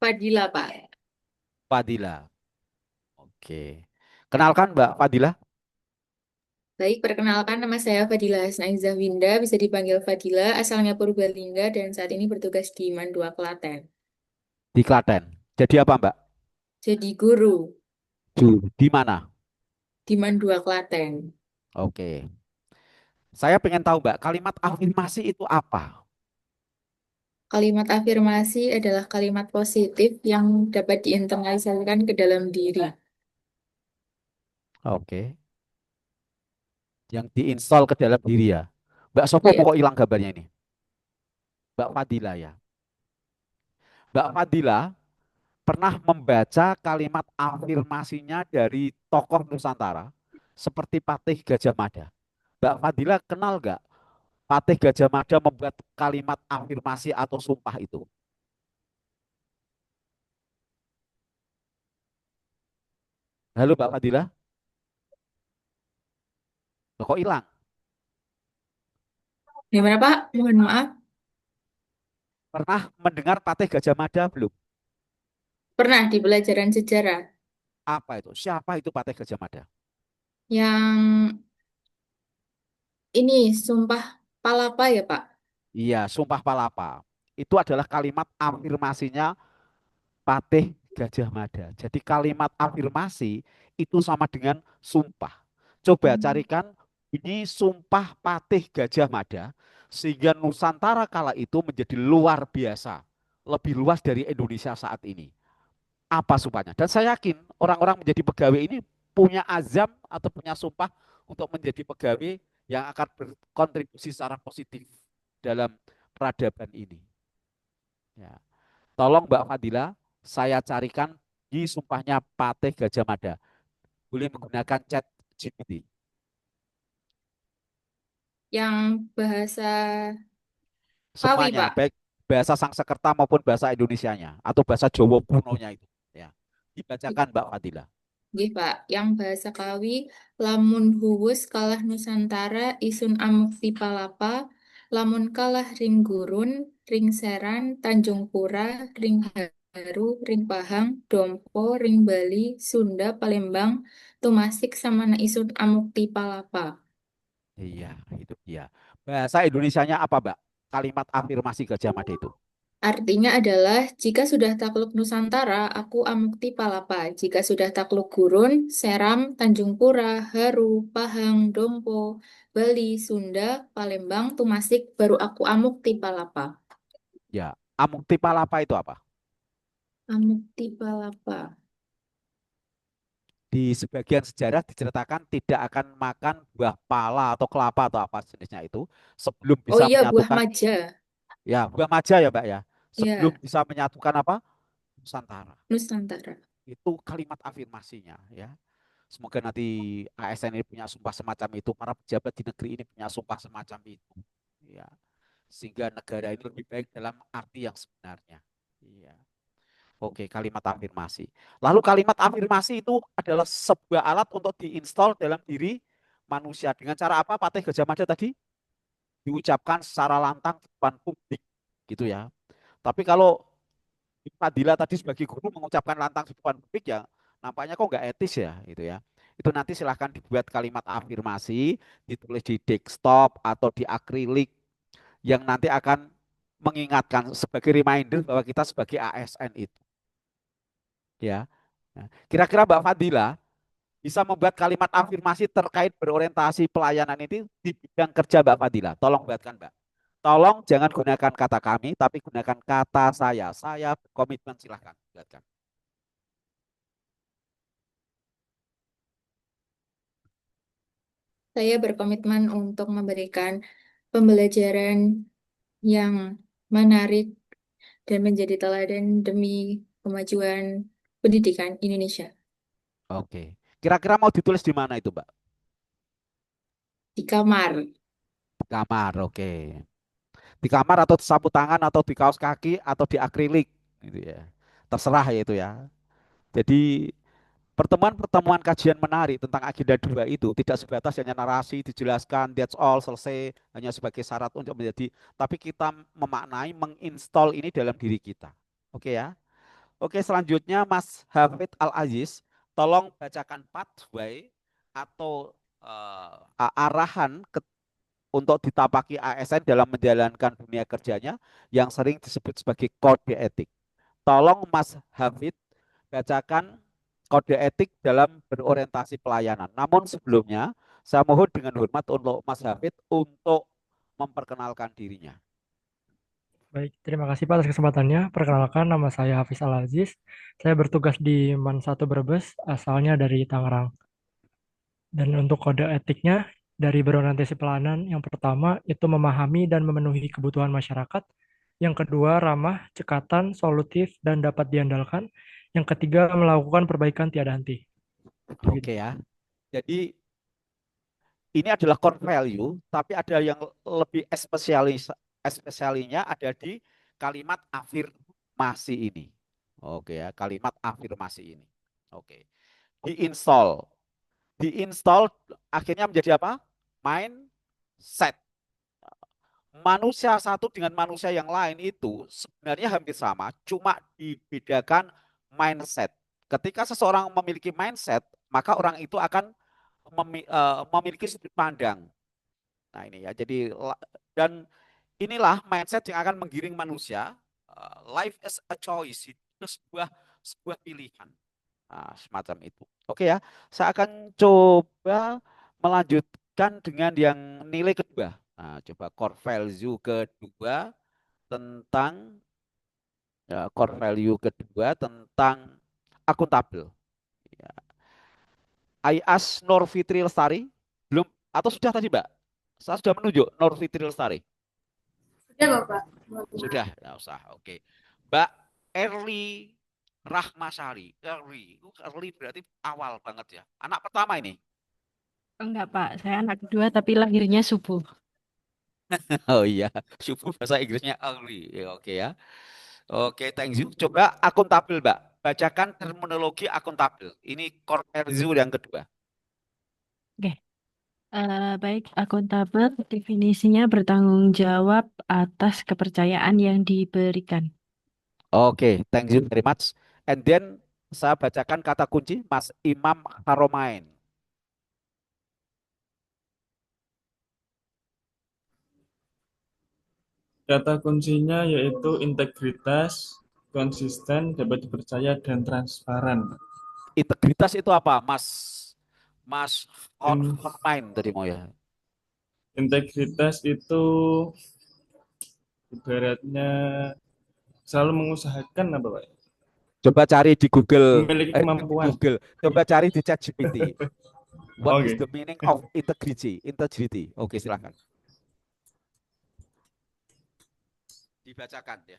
[SPEAKER 7] Fadila, Pak.
[SPEAKER 8] Fadila. Oke. Kenalkan Mbak Fadila.
[SPEAKER 7] Baik, perkenalkan nama saya Fadila Hasnaiza Winda, bisa dipanggil Fadila, asalnya Purbalingga dan saat ini bertugas di Mandua, Klaten.
[SPEAKER 8] Di Klaten. Jadi apa, Mbak?
[SPEAKER 7] Jadi guru
[SPEAKER 8] Di mana?
[SPEAKER 7] di Mandua, Klaten.
[SPEAKER 8] Oke. Saya pengen tahu, Mbak, kalimat afirmasi itu apa?
[SPEAKER 7] Kalimat afirmasi adalah kalimat positif yang dapat diinternalisasikan ke dalam diri.
[SPEAKER 8] Oke. Yang diinstal ke dalam diri ya. Mbak Sopo
[SPEAKER 7] Iya.
[SPEAKER 8] kok hilang gambarnya ini? Mbak Fadila ya. Mbak Fadila pernah membaca kalimat afirmasinya dari tokoh Nusantara seperti Patih Gajah Mada. Mbak Fadila kenal nggak Patih Gajah Mada membuat kalimat afirmasi atau sumpah itu? Halo Mbak Fadila, loh, kok hilang?
[SPEAKER 7] Gimana Pak? Mohon maaf.
[SPEAKER 8] Pernah mendengar Patih Gajah Mada belum?
[SPEAKER 7] Pernah di pelajaran sejarah
[SPEAKER 8] Apa itu? Siapa itu Patih Gajah Mada?
[SPEAKER 7] yang ini Sumpah Palapa ya Pak?
[SPEAKER 8] Iya, Sumpah Palapa. Itu adalah kalimat afirmasinya Patih Gajah Mada. Jadi kalimat afirmasi itu sama dengan sumpah. Coba carikan ini sumpah Patih Gajah Mada sehingga Nusantara kala itu menjadi luar biasa, lebih luas dari Indonesia saat ini. Apa sumpahnya? Dan saya yakin orang-orang menjadi pegawai ini punya azam atau punya sumpah untuk menjadi pegawai yang akan berkontribusi secara positif dalam peradaban ini. Ya. Tolong Mbak Fadila, saya carikan di sumpahnya Patih Gajah Mada. Boleh menggunakan chat GPT.
[SPEAKER 7] Yang bahasa Kawi
[SPEAKER 8] Semuanya,
[SPEAKER 7] Pak.
[SPEAKER 8] baik bahasa Sangsekerta maupun bahasa Indonesianya atau bahasa Jawa kunonya itu. Ya. Dibacakan Mbak Fadila.
[SPEAKER 7] Nggih, Pak, yang bahasa Kawi lamun huwus kalah Nusantara isun amuk palapa lamun kalah ring gurun ring seran Tanjung Pura ring Haru ring Pahang Dompo ring Bali Sunda Palembang Tumasik samana isun amuk palapa.
[SPEAKER 8] Iya, itu dia. Bahasa Indonesianya apa, Mbak? Kalimat afirmasi Gajah Mada itu.
[SPEAKER 7] Artinya adalah jika sudah takluk Nusantara, aku Amukti Palapa. Jika sudah takluk Gurun, Seram, Tanjung Pura, Haru, Pahang, Dompo, Bali, Sunda, Palembang, Tumasik, baru aku Amukti Palapa.
[SPEAKER 8] Ya, Amukti Palapa itu apa?
[SPEAKER 7] Amukti Palapa.
[SPEAKER 8] Di sebagian sejarah diceritakan tidak akan makan buah pala atau kelapa atau apa jenisnya itu sebelum
[SPEAKER 7] Oh
[SPEAKER 8] bisa
[SPEAKER 7] iya, buah
[SPEAKER 8] menyatukan,
[SPEAKER 7] maja.
[SPEAKER 8] ya buah maja ya Mbak ya, sebelum
[SPEAKER 7] Ya,
[SPEAKER 8] bisa menyatukan apa? Nusantara.
[SPEAKER 7] Nusantara.
[SPEAKER 8] Itu kalimat afirmasinya ya. Semoga nanti ASN ini punya sumpah semacam itu, para pejabat di negeri ini punya sumpah semacam itu. Ya. Sehingga negara ini lebih baik dalam arti yang sebenarnya. Iya. Oke, kalimat afirmasi. Lalu kalimat afirmasi itu adalah sebuah alat untuk diinstal dalam diri manusia. Dengan cara apa, Patih Gajah Mada tadi? Diucapkan secara lantang di depan publik. Gitu ya. Tapi kalau Fadila tadi sebagai guru mengucapkan lantang di depan publik ya nampaknya kok nggak etis ya gitu ya. Itu nanti silahkan dibuat kalimat afirmasi, ditulis di desktop atau di akrilik yang nanti akan mengingatkan sebagai reminder bahwa kita sebagai ASN itu. Ya. Nah, kira-kira Mbak Fadila bisa membuat kalimat afirmasi terkait berorientasi pelayanan ini di bidang kerja Mbak Fadila. Tolong buatkan Mbak. Tolong jangan gunakan kata kami, tapi gunakan kata saya. Saya komitmen silahkan buatkan.
[SPEAKER 7] Saya berkomitmen untuk memberikan pembelajaran yang menarik dan menjadi teladan demi kemajuan pendidikan Indonesia.
[SPEAKER 8] Oke. Kira-kira mau ditulis di mana itu Mbak?
[SPEAKER 7] Di kamar.
[SPEAKER 8] Di kamar, oke. Di kamar atau di sapu tangan atau di kaos kaki atau di akrilik gitu ya. Terserah ya itu ya. Jadi pertemuan-pertemuan kajian menarik tentang agenda 2 itu tidak sebatas hanya narasi dijelaskan that's all selesai hanya sebagai syarat untuk menjadi, tapi kita memaknai menginstal ini dalam diri kita. Oke ya. Oke, selanjutnya Mas Hafid Al-Aziz, tolong bacakan pathway atau arahan untuk ditapaki ASN dalam menjalankan dunia kerjanya yang sering disebut sebagai kode etik. Tolong Mas Hafid bacakan kode etik dalam berorientasi pelayanan. Namun sebelumnya, saya mohon dengan hormat untuk Mas Hafid untuk memperkenalkan dirinya.
[SPEAKER 9] Baik, terima kasih Pak atas kesempatannya. Perkenalkan, nama saya Hafiz Al-Aziz. Saya bertugas di MAN 1 Brebes, asalnya dari Tangerang. Dan untuk kode etiknya, dari berorientasi pelayanan, yang pertama itu memahami dan memenuhi kebutuhan masyarakat. Yang kedua, ramah, cekatan, solutif, dan dapat diandalkan. Yang ketiga, melakukan perbaikan tiada henti.
[SPEAKER 8] Oke ya. Jadi ini adalah core value, tapi ada yang lebih espesialinya ada di kalimat afirmasi ini. Oke ya, kalimat afirmasi ini. Oke. Diinstal. Diinstal akhirnya menjadi apa? Mindset. Manusia satu dengan manusia yang lain itu sebenarnya hampir sama, cuma dibedakan mindset. Ketika seseorang memiliki mindset, maka orang itu akan memiliki sudut pandang. Nah ini ya, jadi dan inilah mindset yang akan menggiring manusia. Life is a choice, itu sebuah pilihan. Nah, semacam itu. Oke ya, saya akan coba melanjutkan dengan yang nilai kedua. Nah, coba core value kedua tentang core value kedua tentang akuntabel. Ya. I ask Nur Fitri Lestari, belum atau sudah tadi Mbak? Saya sudah menunjuk Nur Fitri Lestari.
[SPEAKER 6] Sudah, Bapak.
[SPEAKER 8] Sudah, tidak usah. Oke. Mbak Erli Rahmasari. Erli berarti awal banget ya. Anak pertama ini.
[SPEAKER 16] Enggak, Pak. Saya anak kedua tapi lahirnya subuh.
[SPEAKER 8] Oh iya, subuh bahasa Inggrisnya early. Ya, oke ya. Oke, thank you. Coba akuntabel, Mbak. Bacakan terminologi akuntabel. Ini core value yang kedua.
[SPEAKER 16] Oke. Baik, akuntabel definisinya bertanggung jawab atas kepercayaan yang diberikan.
[SPEAKER 8] Oke, thank you very much. And then saya bacakan kata kunci Mas Imam Haromain.
[SPEAKER 17] Kata kuncinya yaitu integritas, konsisten, dapat dipercaya, dan transparan.
[SPEAKER 8] Integritas itu apa, Mas? Mas
[SPEAKER 17] In-
[SPEAKER 8] Hotmain tadi mau ya.
[SPEAKER 17] Integritas itu ibaratnya selalu mengusahakan apa Pak?
[SPEAKER 8] Coba cari di Google,
[SPEAKER 17] Memiliki
[SPEAKER 8] di
[SPEAKER 17] kemampuan.
[SPEAKER 8] Google. Coba cari di ChatGPT. What is
[SPEAKER 17] Oke.
[SPEAKER 8] the meaning of integrity? Integrity. Oke, silakan. Dibacakan ya.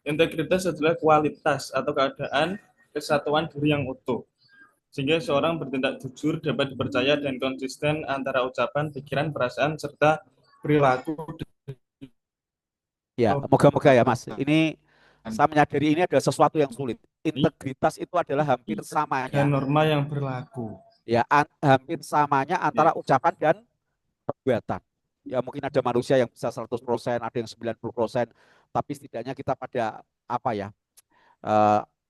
[SPEAKER 17] Integritas adalah kualitas atau keadaan kesatuan diri yang utuh. Sehingga seorang bertindak jujur, dapat dipercaya, dan konsisten antara ucapan, pikiran, perasaan, serta perilaku.
[SPEAKER 8] Ya, moga-moga ya Mas. Ini saya menyadari ini ada sesuatu yang sulit. Integritas itu adalah hampir
[SPEAKER 17] Dan
[SPEAKER 8] samanya.
[SPEAKER 17] norma yang berlaku.
[SPEAKER 8] Ya, hampir samanya antara ucapan dan perbuatan. Ya, mungkin ada manusia yang bisa 100%, ada yang 90%, tapi setidaknya kita pada apa ya?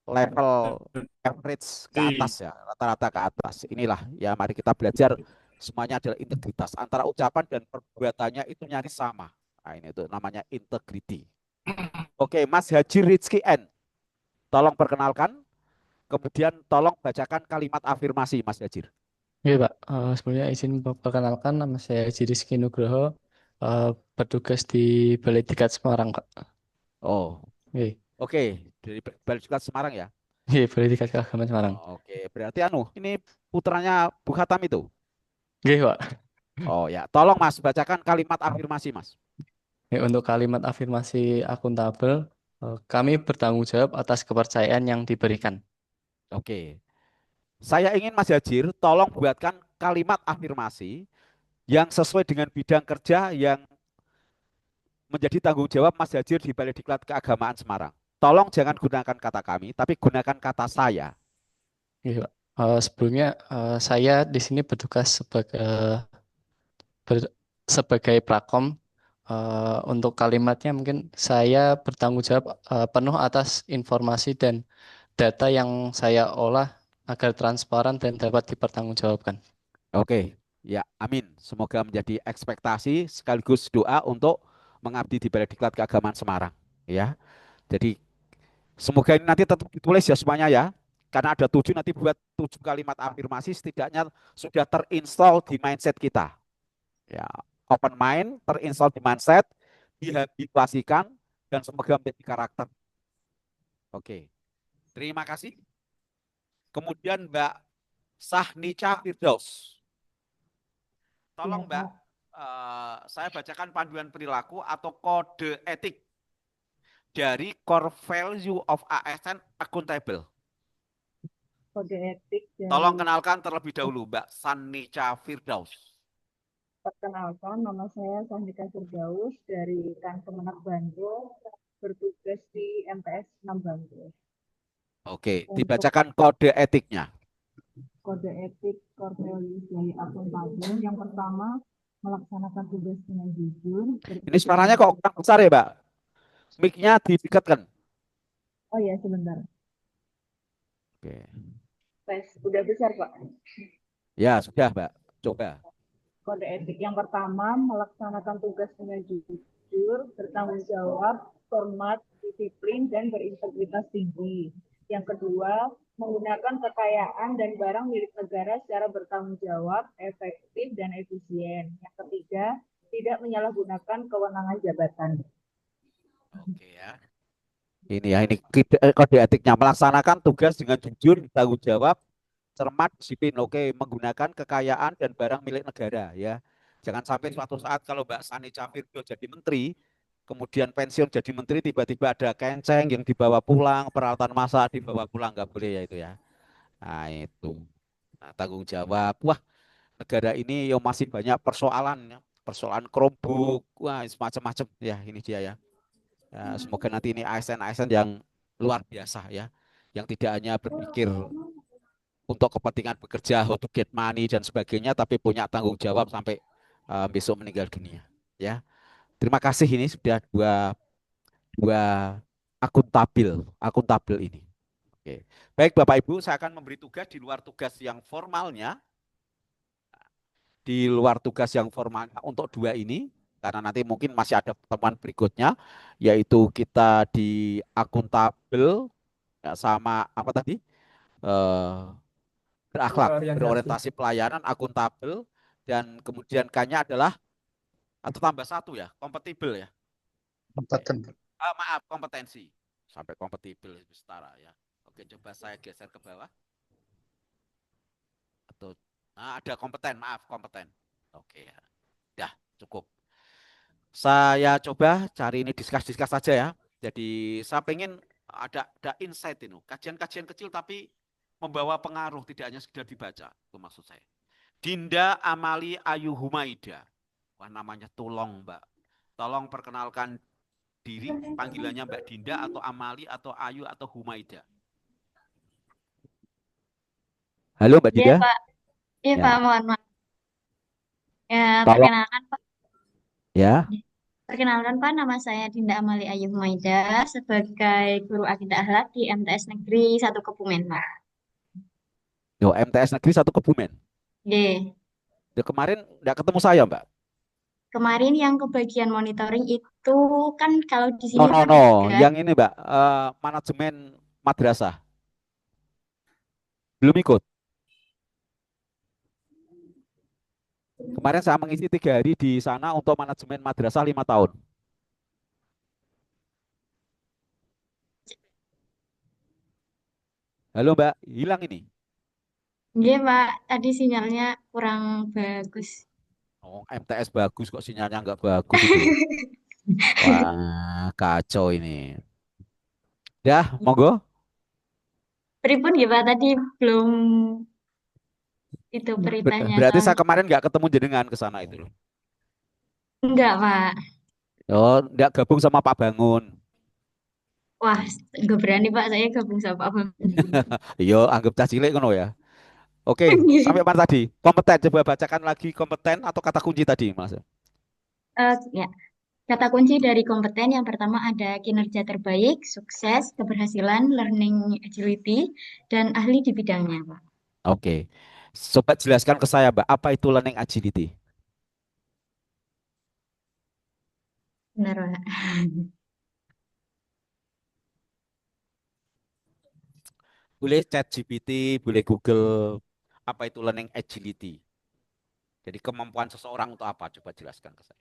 [SPEAKER 8] Level average ke atas ya, rata-rata ke atas. Inilah ya, mari kita belajar semuanya adalah integritas. Antara ucapan dan perbuatannya itu nyaris sama. Nah, ini itu namanya integrity. Oke, Mas Haji Rizky N. Tolong perkenalkan, kemudian tolong bacakan kalimat afirmasi Mas Hajir.
[SPEAKER 18] Oke Pak, sebelumnya izin perkenalkan nama saya Haji Rizky Nugroho, bertugas di Balai Diklat Semarang Pak.
[SPEAKER 8] Oh,
[SPEAKER 18] Oke,
[SPEAKER 8] oke, dari Balai Diklat Semarang ya.
[SPEAKER 18] Oke, Balai Diklat Keagamaan Semarang.
[SPEAKER 8] Oke, berarti ini putranya Bu Khatam itu.
[SPEAKER 18] Oke Pak.
[SPEAKER 8] Oh ya, tolong Mas bacakan kalimat afirmasi Mas.
[SPEAKER 18] Oke, untuk kalimat afirmasi akuntabel, kami bertanggung jawab atas kepercayaan yang diberikan.
[SPEAKER 8] Oke, saya ingin Mas Hajir tolong buatkan kalimat afirmasi yang sesuai dengan bidang kerja yang menjadi tanggung jawab Mas Hajir di Balai Diklat Keagamaan Semarang. Tolong jangan gunakan kata kami, tapi gunakan kata saya.
[SPEAKER 18] Oke Pak. Sebelumnya saya di sini bertugas sebagai prakom. Untuk kalimatnya mungkin saya bertanggung jawab penuh atas informasi dan data yang saya olah agar transparan dan dapat dipertanggungjawabkan.
[SPEAKER 8] Oke, ya amin. Semoga menjadi ekspektasi sekaligus doa untuk mengabdi di Balai Diklat Keagamaan Semarang. Ya, jadi semoga ini nanti tetap ditulis ya semuanya ya. Karena ada 7, nanti buat 7 kalimat afirmasi setidaknya sudah terinstall di mindset kita. Ya, open mind, terinstall di mindset, dihabituasikan, dan semoga menjadi karakter. Oke, terima kasih. Kemudian Mbak Sahnica Firdaus. Tolong Mbak, saya bacakan panduan perilaku atau kode etik dari core value of ASN accountable.
[SPEAKER 19] Kode etik dari...
[SPEAKER 8] Tolong kenalkan terlebih dahulu Mbak Sahnica Firdaus.
[SPEAKER 19] Perkenalkan, nama saya Sahnika Firdaus dari Kemenak Bantul, bertugas di MTS 6 Bantul.
[SPEAKER 8] Oke, dibacakan kode etiknya.
[SPEAKER 19] Kode etik core values dari akuntabel. Yang pertama, melaksanakan tugas dengan jujur.
[SPEAKER 8] Ini suaranya kok kurang besar ya, Mbak? Mic-nya didekatkan.
[SPEAKER 19] Oh ya, sebentar.
[SPEAKER 8] Oke.
[SPEAKER 19] Tes, udah besar, Pak?
[SPEAKER 8] Ya, sudah, Mbak. Coba.
[SPEAKER 19] Kode etik yang pertama, melaksanakan tugas dengan jujur, bertanggung jawab, hormat, disiplin, dan berintegritas tinggi. Yang kedua, menggunakan kekayaan dan barang milik negara secara bertanggung jawab, efektif, dan efisien. Yang ketiga, tidak menyalahgunakan kewenangan jabatan.
[SPEAKER 8] Oke ya. Ini ya, ini kode etiknya, melaksanakan tugas dengan jujur, bertanggung jawab, cermat, disiplin. Oke, menggunakan kekayaan dan barang milik negara ya. Jangan sampai suatu saat kalau Mbak Sahnica Firdaus jadi menteri, kemudian pensiun jadi menteri, tiba-tiba ada kenceng yang dibawa pulang, peralatan masak dibawa pulang, nggak boleh ya itu ya. Nah itu, nah, tanggung jawab. Wah, negara ini yang masih banyak persoalan, ya. Persoalan Chromebook, wah semacam-macam ya ini dia ya. Ya, semoga nanti ini ASN-ASN yang luar biasa ya, yang tidak hanya berpikir untuk kepentingan bekerja, how to get money dan sebagainya, tapi punya tanggung jawab sampai besok meninggal dunia. Ya, terima kasih ini sudah dua akuntabel ini. Oke. Baik Bapak Ibu, saya akan memberi tugas di luar tugas yang formalnya. Di luar tugas yang formalnya untuk 2 ini. Karena nanti mungkin masih ada pertemuan berikutnya. Yaitu kita di akuntabel ya, sama apa tadi? Berakhlak, berorientasi pelayanan, akuntabel. Dan kemudian K-nya adalah, atau tambah 1 ya, kompatibel ya.
[SPEAKER 2] Kompeten.
[SPEAKER 8] Maaf, kompetensi. Sampai kompatibel setara ya. Oke, coba saya geser ke bawah. Atau ada kompeten, maaf, kompeten. Oke ya. Dah, cukup. Saya coba cari ini diskus-diskus saja ya. Jadi saya pengen ada insight ini. Kajian-kajian kecil tapi membawa pengaruh, tidak hanya sekedar dibaca. Itu maksud saya. Dinda Amali Ayu Humaida. Wah, namanya tolong, Mbak. Tolong perkenalkan diri, panggilannya Mbak Dinda atau Amali atau Ayu atau Humaida. Halo Mbak Dinda.
[SPEAKER 20] Iya Pak, iya
[SPEAKER 8] Ya.
[SPEAKER 20] Pak, mohon maaf. Ya,
[SPEAKER 8] Tolong.
[SPEAKER 20] perkenalkan Pak.
[SPEAKER 8] Ya.
[SPEAKER 20] Perkenalkan Pak, nama saya Dinda Amali Ayu Humaida sebagai guru akidah akhlak di MTS Negeri 1 Kebumen Pak.
[SPEAKER 8] Yo, MTS Negeri 1 Kebumen.
[SPEAKER 20] Oke.
[SPEAKER 8] Ya, kemarin nggak ketemu saya Mbak.
[SPEAKER 20] Kemarin yang kebagian monitoring itu kan kalau di sini
[SPEAKER 8] No,
[SPEAKER 20] kan
[SPEAKER 8] no.
[SPEAKER 20] ada
[SPEAKER 8] Yang ini Mbak, manajemen madrasah. Belum ikut. Kemarin saya mengisi 3 hari di sana untuk manajemen madrasah 5 tahun. Halo Mbak, hilang ini.
[SPEAKER 20] Iya Pak, tadi sinyalnya kurang bagus.
[SPEAKER 8] Oh, MTS bagus kok sinyalnya nggak bagus itu. Wah, kacau ini. Ya, monggo.
[SPEAKER 20] Pripun ya Pak, tadi belum itu beritanya
[SPEAKER 8] Berarti saya
[SPEAKER 20] soalnya.
[SPEAKER 8] kemarin nggak ketemu jenengan ke sana itu loh.
[SPEAKER 20] Enggak Pak.
[SPEAKER 8] Oh, nggak gabung sama Pak Bangun.
[SPEAKER 20] Wah, nggak berani Pak, saya gabung sama Pak Bang.
[SPEAKER 8] Yo, anggap cah cilik ngono ya. Oke, sampai mana tadi? Kompeten, coba bacakan lagi kompeten atau kata kunci tadi, Mas.
[SPEAKER 20] Ya, kata kunci dari kompeten yang pertama ada kinerja terbaik, sukses, keberhasilan, learning agility, dan ahli di bidangnya, Pak.
[SPEAKER 8] Oke. Coba jelaskan ke saya, Mbak, apa itu learning agility?
[SPEAKER 20] Benar, Pak.
[SPEAKER 8] Boleh chat GPT, boleh Google, apa itu learning agility? Jadi kemampuan seseorang untuk apa? Coba jelaskan ke saya.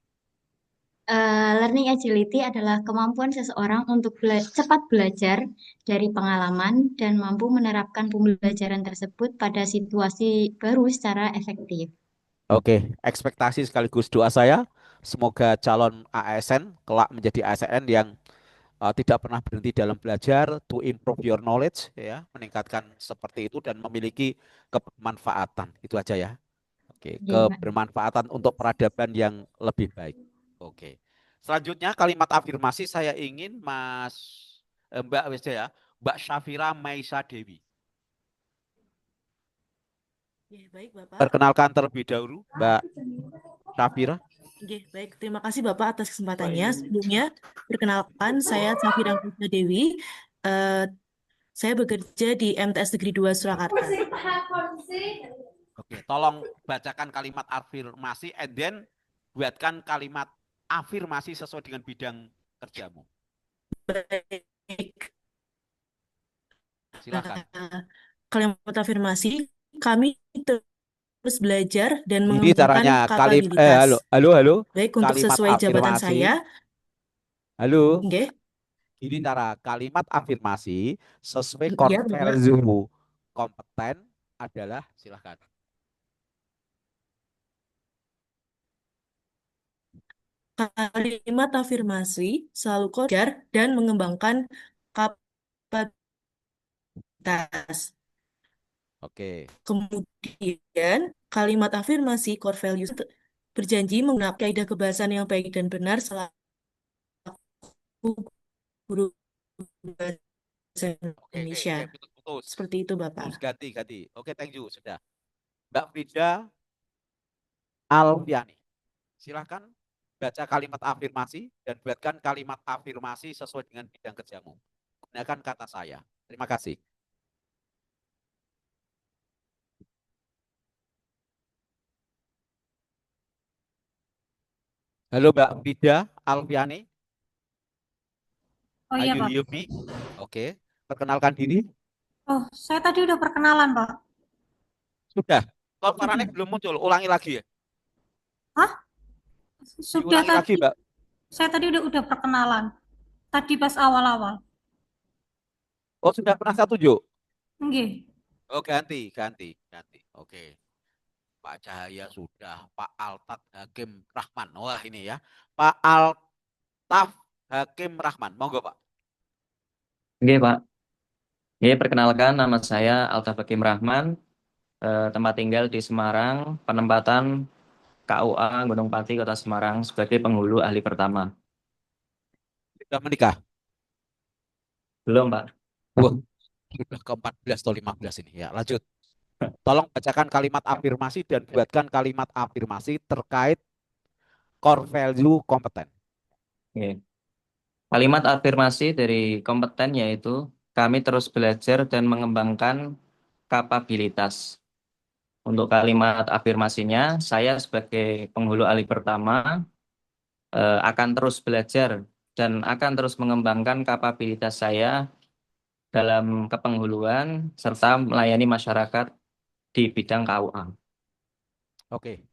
[SPEAKER 20] Learning agility adalah kemampuan seseorang untuk cepat belajar dari pengalaman dan mampu menerapkan pembelajaran tersebut pada situasi baru secara efektif.
[SPEAKER 8] Oke, ekspektasi sekaligus doa saya, semoga calon ASN kelak menjadi ASN yang tidak pernah berhenti dalam belajar, to improve your knowledge, ya, meningkatkan seperti itu dan memiliki kebermanfaatan. Itu aja ya. Oke,
[SPEAKER 20] Iya, Pak.
[SPEAKER 8] kebermanfaatan untuk peradaban yang lebih baik. Oke. Selanjutnya kalimat afirmasi saya ingin Mbak ya, Mbak Syafira Maisa Dewi.
[SPEAKER 21] Ya, baik Bapak.
[SPEAKER 8] Perkenalkan terlebih dahulu, Mbak Syafira.
[SPEAKER 21] Oke, baik. Terima kasih Bapak atas kesempatannya. Sebelumnya, perkenalkan saya Safira Maisa Dewi. Saya bekerja di MTS Negeri 2 Surakarta.
[SPEAKER 8] Oke, tolong bacakan kalimat afirmasi and then buatkan kalimat afirmasi sesuai dengan bidang kerjamu.
[SPEAKER 21] Baik.
[SPEAKER 8] Silakan.
[SPEAKER 21] Kalimat afirmasi, kami terus belajar dan
[SPEAKER 8] Ini
[SPEAKER 21] mengembangkan
[SPEAKER 8] caranya
[SPEAKER 21] kapabilitas.
[SPEAKER 8] halo.
[SPEAKER 21] Baik, untuk
[SPEAKER 8] Kalimat
[SPEAKER 21] sesuai jabatan
[SPEAKER 8] afirmasi.
[SPEAKER 21] saya.
[SPEAKER 8] Halo.
[SPEAKER 21] Oke.
[SPEAKER 8] Ini cara kalimat afirmasi sesuai
[SPEAKER 21] Iya, Bapak.
[SPEAKER 8] konvensimu. Kompeten adalah silakan.
[SPEAKER 21] Kalimat afirmasi selalu belajar dan mengembangkan kapabilitas.
[SPEAKER 8] Oke.
[SPEAKER 21] Kemudian, kalimat afirmasi core values berjanji menggunakan kaidah kebahasan yang baik dan benar selaku guru bahasa Indonesia.
[SPEAKER 8] Putus.
[SPEAKER 21] Seperti itu, Bapak.
[SPEAKER 8] Putus, ganti. Oke, thank you. Sudah. Mbak Frida Alfiani. Silakan baca kalimat afirmasi dan buatkan kalimat afirmasi sesuai dengan bidang kerjamu. Gunakan kata saya. Terima kasih. Halo Mbak Frida Alfiani,
[SPEAKER 10] Oh
[SPEAKER 8] are
[SPEAKER 10] iya
[SPEAKER 8] you
[SPEAKER 10] Pak.
[SPEAKER 8] hear me? Oke, perkenalkan diri.
[SPEAKER 10] Oh, saya tadi udah perkenalan Pak.
[SPEAKER 8] Sudah. Kok
[SPEAKER 10] Sudah.
[SPEAKER 8] suaranya belum muncul? Ulangi lagi ya.
[SPEAKER 10] Hah? Sudah
[SPEAKER 8] Diulangi lagi
[SPEAKER 10] tadi.
[SPEAKER 8] Mbak.
[SPEAKER 10] Saya tadi udah perkenalan. Tadi pas awal-awal.
[SPEAKER 8] Oh sudah pernah satu Jo?
[SPEAKER 10] Nggih.
[SPEAKER 8] Oh ganti. Oke. Pak Cahaya sudah, Pak Altaf Hakim Rahman. Wah ini ya, Pak Altaf Hakim Rahman. Monggo Pak.
[SPEAKER 4] Oke, Pak. Oke, perkenalkan nama saya Altaf Hakim Rahman, tempat tinggal di Semarang, penempatan KUA Gunung Pati, Kota Semarang sebagai penghulu ahli pertama.
[SPEAKER 8] Sudah menikah?
[SPEAKER 4] Belum, Pak.
[SPEAKER 8] Wah, sudah ke-14 atau 15 ini. Ya, lanjut. Tolong bacakan kalimat afirmasi dan buatkan kalimat afirmasi terkait core value kompeten.
[SPEAKER 4] Oke. Kalimat afirmasi dari kompeten yaitu kami terus belajar dan mengembangkan kapabilitas. Untuk kalimat afirmasinya, saya sebagai penghulu ahli pertama akan terus belajar dan akan terus mengembangkan kapabilitas saya dalam kepenghuluan serta melayani masyarakat di bidang KUA.
[SPEAKER 8] Oke.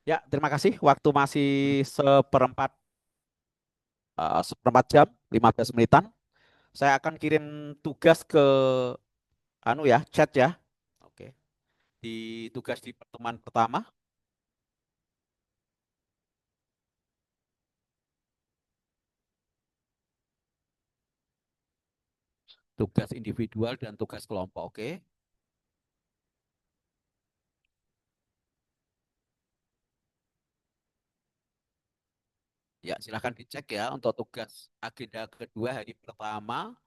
[SPEAKER 8] Ya, terima kasih. Waktu masih seperempat seperempat jam, 15 menitan. Saya akan kirim tugas ke chat ya. Oke. Di tugas di pertemuan pertama. Tugas individual dan tugas kelompok. Oke. Ya, silahkan dicek ya untuk tugas agenda kedua hari pertama,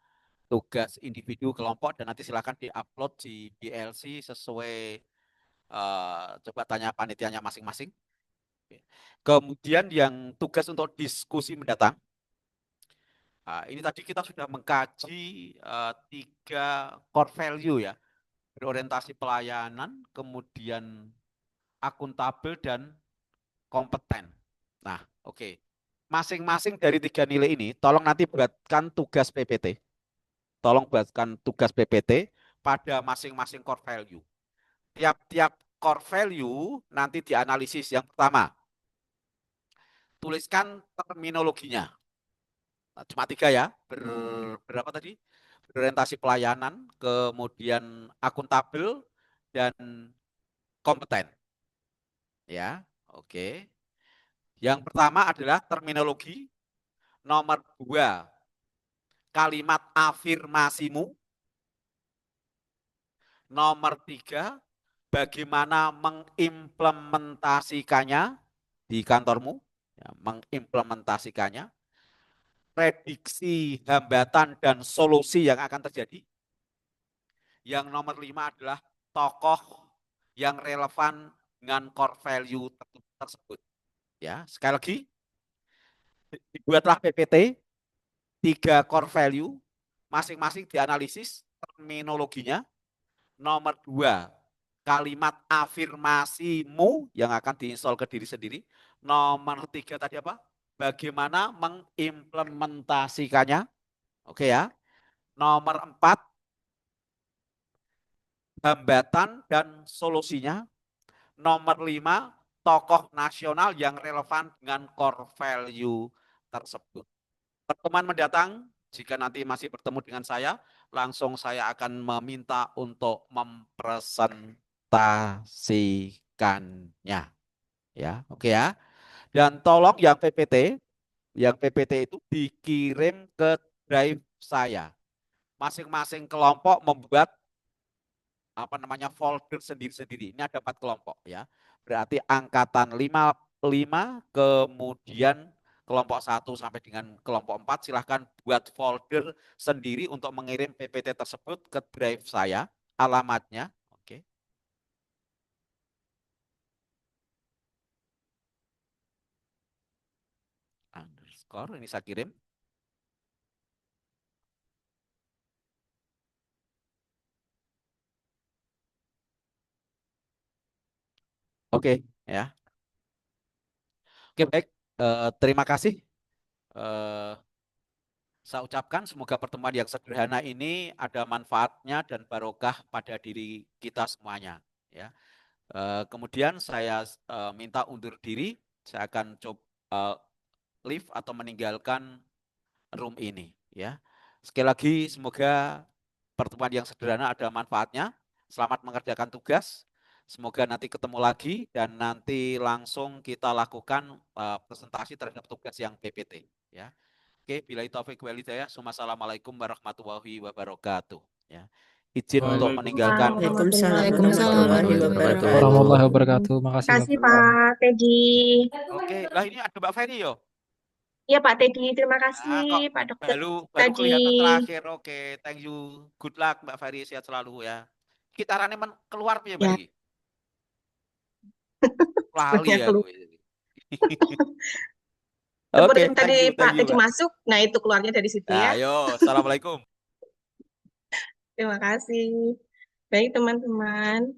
[SPEAKER 8] tugas individu kelompok, dan nanti silahkan diupload di BLC sesuai coba tanya panitianya masing-masing. Kemudian yang tugas untuk diskusi mendatang, ini tadi kita sudah mengkaji 3 core value ya, berorientasi pelayanan, kemudian akuntabel dan kompeten. Nah, oke. Masing-masing dari 3 nilai ini, tolong nanti buatkan tugas PPT. Tolong buatkan tugas PPT pada masing-masing core value. Tiap-tiap core value nanti dianalisis. Yang pertama, tuliskan terminologinya. Nah, cuma 3 ya. Berapa tadi? Berorientasi pelayanan, kemudian akuntabel, dan kompeten. Ya, oke. Yang pertama adalah terminologi. Nomor 2, kalimat afirmasimu. Nomor 3, bagaimana mengimplementasikannya di kantormu, ya, mengimplementasikannya, prediksi hambatan dan solusi yang akan terjadi. Yang nomor 5 adalah tokoh yang relevan dengan core value tersebut. Ya, sekali lagi, dibuatlah PPT 3 core value, masing-masing dianalisis terminologinya. Nomor 2, kalimat afirmasimu yang akan diinstal ke diri sendiri. Nomor 3 tadi apa? Bagaimana mengimplementasikannya. Oke ya. Nomor 4, hambatan dan solusinya. Nomor 5, tokoh nasional yang relevan dengan core value tersebut. Pertemuan mendatang, jika nanti masih bertemu dengan saya, langsung saya akan meminta untuk mempresentasikannya. Ya, oke ya. Dan tolong yang PPT itu dikirim ke drive saya. Masing-masing kelompok membuat folder sendiri-sendiri. Ini ada 4 kelompok ya. Berarti angkatan 5, kemudian kelompok 1 sampai dengan kelompok 4 silahkan buat folder sendiri untuk mengirim PPT tersebut ke drive saya. Alamatnya, oke. Underscore, ini saya kirim. Oke, ya. Oke, baik. terima kasih. Eh, saya ucapkan semoga pertemuan yang sederhana ini ada manfaatnya dan barokah pada diri kita semuanya. Ya. Kemudian saya minta undur diri. Saya akan coba leave atau meninggalkan room ini. Ya. Sekali lagi semoga pertemuan yang sederhana ada manfaatnya. Selamat mengerjakan tugas. Semoga nanti ketemu lagi dan nanti langsung kita lakukan presentasi terhadap tugas yang PPT. Ya. Oke, bila itu taufik wal hidayah. Assalamualaikum warahmatullahi wabarakatuh. Ya. Izin untuk meninggalkan.
[SPEAKER 21] Waalaikumsalam
[SPEAKER 9] Warahmatullahi wabarakatuh. Makasih
[SPEAKER 5] Kasih
[SPEAKER 9] Bapak.
[SPEAKER 5] Pak Teddy.
[SPEAKER 8] Oke, lah ini ada Mbak Ferry yo.
[SPEAKER 5] Iya Pak Teddy, terima
[SPEAKER 8] Kok
[SPEAKER 5] kasih Pak Dokter
[SPEAKER 8] baru
[SPEAKER 5] tadi.
[SPEAKER 8] kelihatan terakhir. Oke, thank you. Good luck Mbak Ferry, sehat selalu ya. Kita rane keluar punya Mbak
[SPEAKER 5] Ya.
[SPEAKER 8] iki. Lali
[SPEAKER 5] Banyak
[SPEAKER 8] ya
[SPEAKER 5] lu.
[SPEAKER 8] gue.
[SPEAKER 5] Seperti
[SPEAKER 8] Oke,
[SPEAKER 5] tadi Pak
[SPEAKER 8] thank you,
[SPEAKER 5] Teddy
[SPEAKER 8] Mbak.
[SPEAKER 5] masuk, nah itu keluarnya dari situ ya.
[SPEAKER 8] Ayo, assalamualaikum.
[SPEAKER 5] Terima kasih. Baik teman-teman,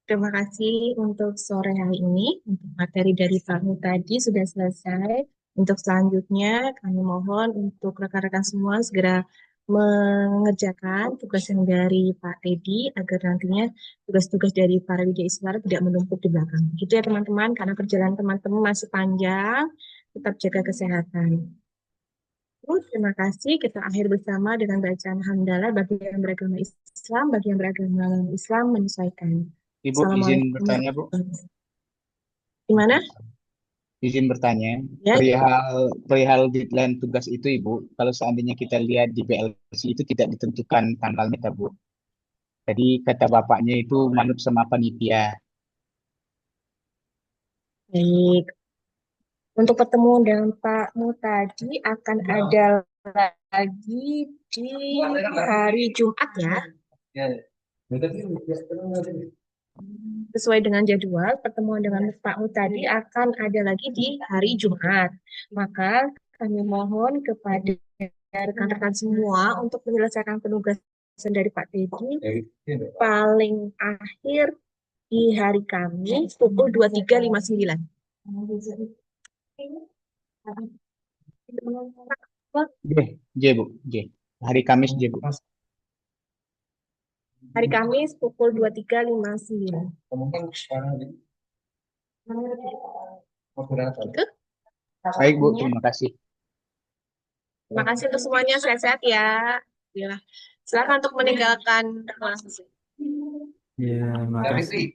[SPEAKER 5] terima kasih untuk sore hari ini. Untuk materi dari Pak Mu tadi sudah selesai. Untuk selanjutnya kami mohon untuk rekan-rekan semua segera mengerjakan tugas yang dari Pak Teddy agar nantinya tugas-tugas dari para wijaiswara tidak menumpuk di belakang. Gitu ya teman-teman, karena perjalanan teman-teman masih panjang, tetap jaga kesehatan. Terima kasih. Kita akhir bersama dengan bacaan hamdalah bagi yang beragama Islam, bagi yang beragama Islam menyesuaikan.
[SPEAKER 2] Ibu izin
[SPEAKER 5] Assalamualaikum
[SPEAKER 2] bertanya, Bu.
[SPEAKER 5] warahmatullahi wabarakatuh. Gimana?
[SPEAKER 2] Izin bertanya,
[SPEAKER 5] Ya.
[SPEAKER 2] perihal deadline tugas itu, Ibu, kalau seandainya kita lihat di PLC itu tidak ditentukan tanggalnya, Bu. Jadi kata bapaknya itu manut sama panitia.
[SPEAKER 5] Baik. Untuk pertemuan dengan Pak Mu tadi akan ada lagi di hari Jumat ya. Sesuai dengan jadwal, pertemuan dengan Pak Mu tadi akan ada lagi di hari Jumat. Maka kami mohon kepada rekan-rekan semua untuk menyelesaikan penugasan dari Pak Teddy paling akhir di hari Kamis pukul 23.59.
[SPEAKER 2] J, Bu. J. Hari Kamis, J, Bu.
[SPEAKER 5] Hari Kamis pukul 23.59. Gitu.
[SPEAKER 2] Baik, Bu. Terima kasih.
[SPEAKER 5] Terima kasih untuk semuanya. Sehat-sehat ya. Silakan untuk meninggalkan ruang sesi.
[SPEAKER 9] Ya, makasih.